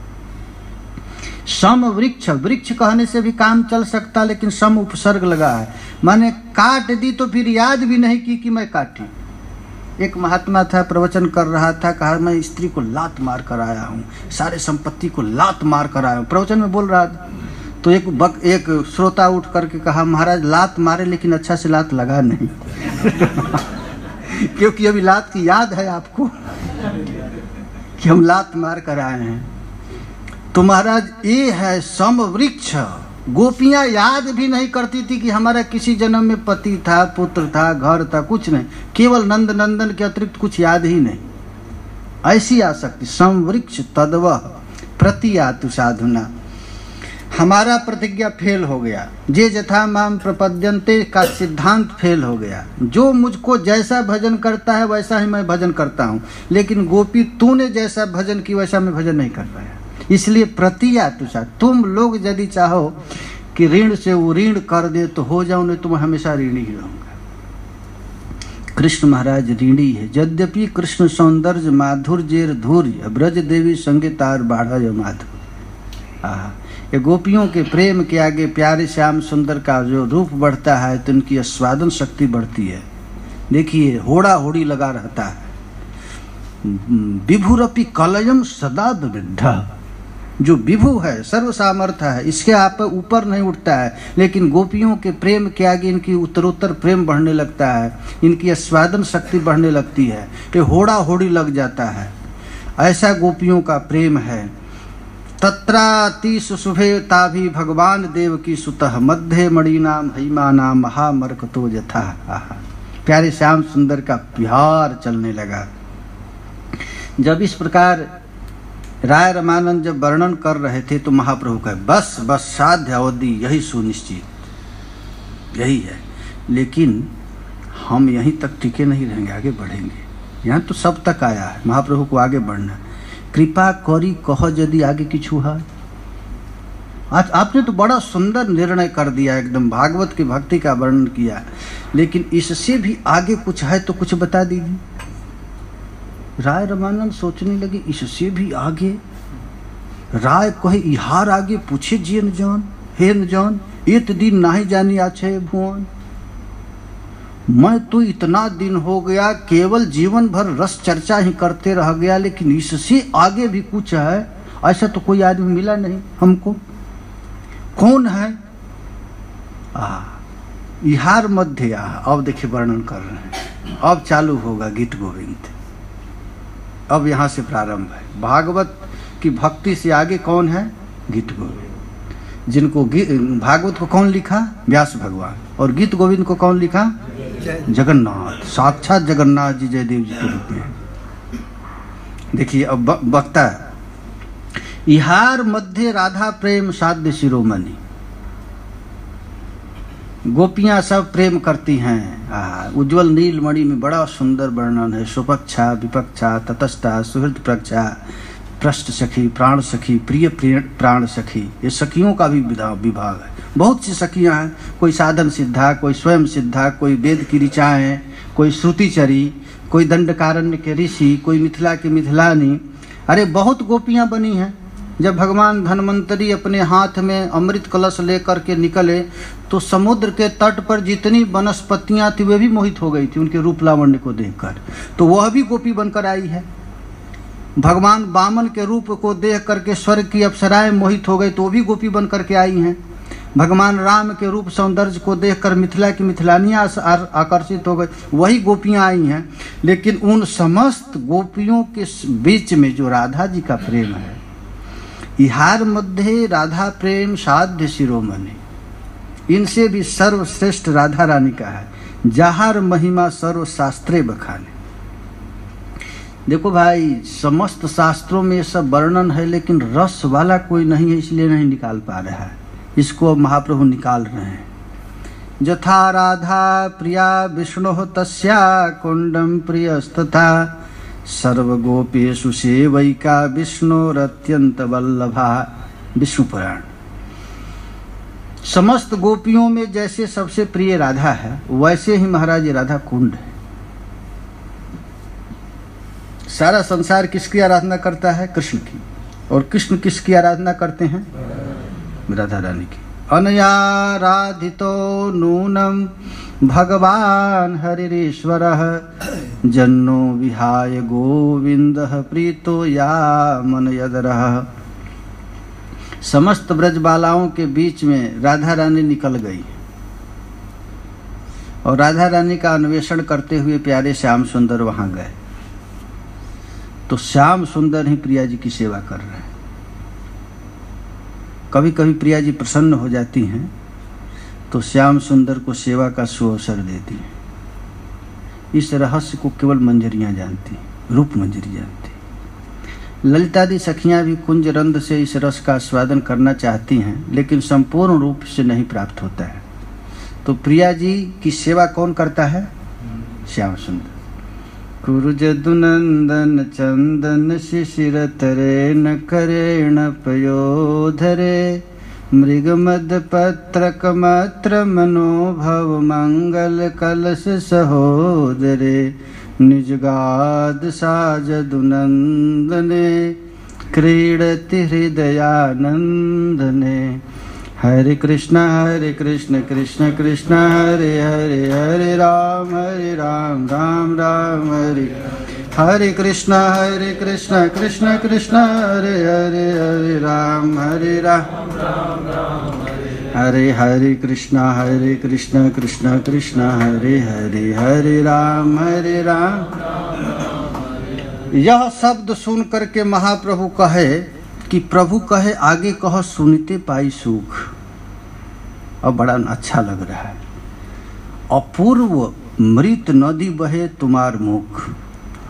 S1: सम वृक्ष, वृक्ष कहने से भी काम चल सकता, लेकिन सम उपसर्ग लगा है, माने काट दी तो फिर याद भी नहीं की कि मैं काटी। एक महात्मा था, प्रवचन कर रहा था, कहा मैं स्त्री को लात मार कर आया हूँ, सारे संपत्ति को लात मार कर आया हूँ, प्रवचन में बोल रहा था। तो एक श्रोता उठ करके कहा, महाराज लात मारे लेकिन अच्छा से लात लगा नहीं क्योंकि अभी लात की याद है आपको कि हम लात मार कर आए हैं। तो महाराज ये है समवृक्ष। गोपियां याद भी नहीं करती थी कि हमारा किसी जन्म में पति था, पुत्र था, घर था, कुछ नहीं, केवल नंद नंदन के अतिरिक्त कुछ याद ही नहीं। ऐसी आसक्ति। समवृक्ष तद्वः प्रतियातु साधुना। हमारा प्रतिज्ञा फेल हो गया। जे जथा माम प्रपद्यन्ते का सिद्धांत फेल हो गया। जो मुझको जैसा भजन करता है वैसा ही मैं भजन करता हूँ, लेकिन गोपी तूने जैसा भजन की वैसा मैं भजन नहीं कर पाया। इसलिए प्रतियातु सा, तुम लोग यदि चाहो कि ऋण से वो ऋण कर दे तो हो जाओ, नहीं तो मैं हमेशा ऋणी ही रहूंगा। कृष्ण महाराज ऋणी है। यद्यपि कृष्ण सौंदर्य माधुर्य धूर्य ब्रज देवी संगीतार बाढ़ माधुर्य। ये गोपियों के प्रेम के आगे प्यारे श्याम सुंदर का जो रूप बढ़ता है तो उनकी आस्वादन शक्ति बढ़ती है। देखिए होड़ा होड़ी लगा रहता है। विभुरपि कलयम सदा विद्धा। जो विभु है, सर्व सामर्थ्य है, इसके आप ऊपर नहीं उठता है, लेकिन गोपियों के प्रेम के आगे इनकी उत्तरोत्तर प्रेम बढ़ने लगता है, इनकी आस्वादन शक्ति बढ़ने लगती है, ये होड़ा होड़ी लग जाता है। ऐसा गोपियों का प्रेम है। तत्राति सुशुभे ताभि भगवान देव की सुतः मध्य मणिनाम हैमानाम महामरकतो यथा। प्यारे श्याम सुंदर का प्यार चलने लगा। जब इस प्रकार राय रामानंद जब वर्णन कर रहे थे तो महाप्रभु का बस बस साध्य अवधि यही सुनिश्चित, यही है, लेकिन हम यहीं तक टिके नहीं रहेंगे, आगे बढ़ेंगे। यहाँ तो सब तक आया है, महाप्रभु को आगे बढ़ना। कृपा करी कह यदि आगे किछु है। आज आपने तो बड़ा सुंदर निर्णय कर दिया, एकदम भागवत की भक्ति का वर्णन किया, लेकिन इससे भी आगे कुछ है तो कुछ बता दीजिए। राय रामानंद सोचने लगे इससे भी आगे। राय कहे इहार आगे पूछे जिय न जान, हे न जान इत दिन नाही जानी आछे भुवन। मैं तो इतना दिन हो गया केवल जीवन भर रस चर्चा ही करते रह गया, लेकिन इससे आगे भी कुछ है, ऐसा तो कोई आदमी मिला नहीं हमको। कौन है? इहार मध्य। अब देखिए वर्णन कर रहे हैं, अब चालू होगा गीत गोविंद। अब यहाँ से प्रारंभ है। भागवत की भक्ति से आगे कौन है? गीत गोविंद। जिनको भागवत को कौन लिखा? व्यास भगवान। और गीत गोविंद को कौन लिखा? जगन्नाथ, साक्षात जगन्नाथ जी जयदेव जी के रूप में। देखिए अब वक्ता, इहार मध्य राधा प्रेम साध्य शिरोमणि। गोपियां सब प्रेम करती हैं। उज्ज्वल नीलमणि में बड़ा सुंदर वर्णन है। सुपक्षा विपक्षा ततस्था सुहृद प्रक्षा पृष्ठ सखी प्राण सखी प्रिय प्राण सखी। ये सखियों का भी विभाग है। बहुत सी सखियां हैं, कोई साधन सिद्धा, कोई स्वयं सिद्धा, कोई वेद की ऋचाएँ, कोई श्रुतिचरी, कोई दंडकारण्य के ऋषि, कोई मिथिला की मिथिलानी। अरे बहुत गोपियां बनी हैं। जब भगवान धन्वंतरी अपने हाथ में अमृत कलश लेकर के निकले तो समुद्र के तट पर जितनी वनस्पतियां थी वे भी मोहित हो गई थी उनके रूप लावण्य को देखकर, तो वह भी गोपी बनकर आई है। भगवान वामन के रूप को देख करके स्वर्ग की अप्सराएं मोहित हो गई तो वो भी गोपी बन करके आई हैं। भगवान राम के रूप सौंदर्य को देखकर मिथिला की मिथिलानियां आकर्षित हो गई, वही गोपियां आई हैं। लेकिन उन समस्त गोपियों के बीच में जो राधा जी का प्रेम है, इहार मध्य राधा प्रेम साध्य शिरोमणि, इनसे भी सर्वश्रेष्ठ राधा रानी का है। जहार महिमा सर्व शास्त्रे बखाने। देखो भाई, समस्त शास्त्रों में सब वर्णन है, लेकिन रस वाला कोई नहीं है, इसलिए नहीं निकाल पा रहा है। इसको महाप्रभु निकाल रहे हैं। जथा राधा प्रिया विष्णु तस्या कुंडम प्रियस्तथा सर्वगोपेषु सेवैका विष्णुरत्यंत वल्लभा। विष्णु पुराण। समस्त गोपियों में जैसे सबसे प्रिय राधा है, वैसे ही महाराज राधा कुंड है। सारा संसार किसकी आराधना करता है? कृष्ण की। और कृष्ण किसकी आराधना करते हैं? राधा रानी की। अनयाराधितो नूनं भगवान् हरिरीश्वरः जन्नो विहाय गोविंदः प्रीतो या मन यदरः। समस्त ब्रजबालाओं के बीच में राधा रानी निकल गई और राधा रानी का अन्वेषण करते हुए प्यारे श्याम सुंदर वहां गए। तो श्याम सुंदर ही प्रिया जी की सेवा कर रहे हैं। कभी कभी प्रिया जी प्रसन्न हो जाती हैं तो श्याम सुंदर को सेवा का सुअवसर देती हैं। इस रहस्य को केवल मंजरियां जानती, रूप मंजरी जानती। ललितादि सखियां भी कुंज रंध से इस रस का आस्वादन करना चाहती हैं, लेकिन संपूर्ण रूप से नहीं प्राप्त होता है। तो प्रिया जी की सेवा कौन करता है? श्याम सुंदर। कुरुजदुनंदन चंदन शिशिर तरे न करेण पयोधरे मृगमद पत्रक मत्र मनोभव मंगल कलश सहोदरे निजगाद साजदुनंदने क्रीडति हृदयानंदने। हरे कृष्ण कृष्ण कृष्ण हरे हरे हरे राम राम राम हरे हरे कृष्ण कृष्ण कृष्ण हरे हरे हरे राम हरे हरे कृष्ण कृष्ण कृष्ण हरे हरे हरे राम यह शब्द सुन करके महाप्रभु कहे कि प्रभु कहे आगे कहो सुनते पाई सुख। अब बड़ा अच्छा लग रहा है। अपूर्व मृत नदी बहे तुम्हार मुख।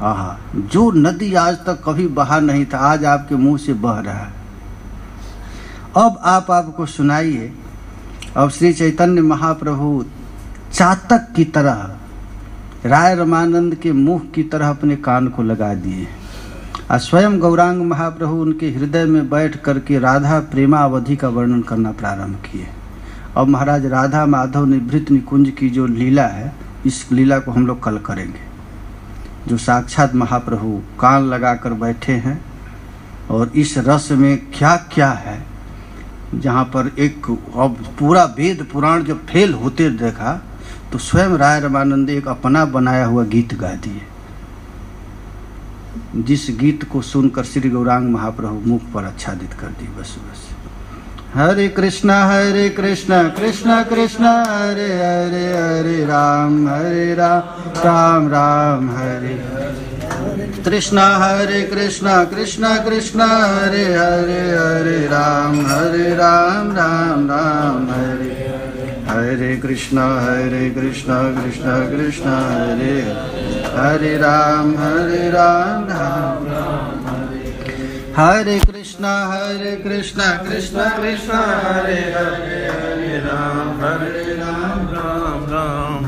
S1: आहा, जो नदी आज तक कभी बहा नहीं था आज आपके मुंह से बह रहा है। अब आप आपको सुनाइए। अब श्री चैतन्य महाप्रभु चातक की तरह राय रमानंद के मुख की तरह अपने कान को लगा दिए। स्वयं गौरांग महाप्रभु उनके हृदय में बैठ करके राधा प्रेमावधि का वर्णन करना प्रारंभ किए। अब महाराज राधा माधव निभृत निकुंज की जो लीला है, इस लीला को हम लोग कल करेंगे। जो साक्षात महाप्रभु कान लगाकर बैठे हैं और इस रस में क्या क्या है, जहाँ पर एक अब पूरा वेद पुराण जब फेल होते देखा तो स्वयं राय रमानंद एक अपना बनाया हुआ गीत गा दिए, जिस गीत को सुनकर श्री गौरांग महाप्रभु मुख पर आच्छादित कर दी। बस बस हरे कृष्ण कृष्ण कृष्ण हरे हरे हरे राम राम राम हरे कृष्ण कृष्ण कृष्ण हरे हरे हरे राम राम राम हरे हरे कृष्ण कृष्ण कृष्ण हरे हरे राम राम हरे कृष्ण कृष्ण कृष्ण हरे हरे राम राम।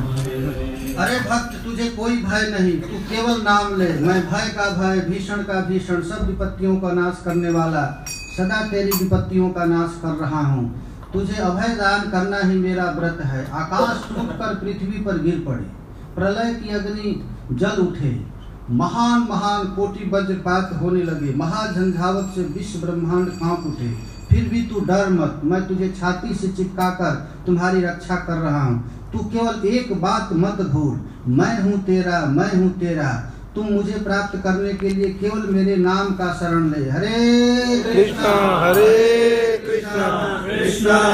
S1: अरे भक्त, तुझे कोई भय नहीं, तू केवल नाम ले। मैं भय का भय, भीषण का भीषण, सब विपत्तियों का नाश करने वाला, सदा तेरी विपत्तियों का नाश कर रहा हूँ। तुझे अभय दान करना ही मेरा व्रत है। आकाश टूटकर पृथ्वी पर गिर पड़े, प्रलय की अग्नि जल उठे, महान महान कोटि वज्रपात होने लगे, महाझंझावत से विश्व ब्रह्मांड कांप उठे, फिर भी तू डर मत। मैं तुझे छाती से चिपकाकर तुम्हारी रक्षा कर रहा हूँ। तू केवल एक बात मत भूल, मैं हूँ तेरा। तुम मुझे प्राप्त करने के लिए केवल मेरे नाम का शरण ले। हरे कृष्णा कृष्णा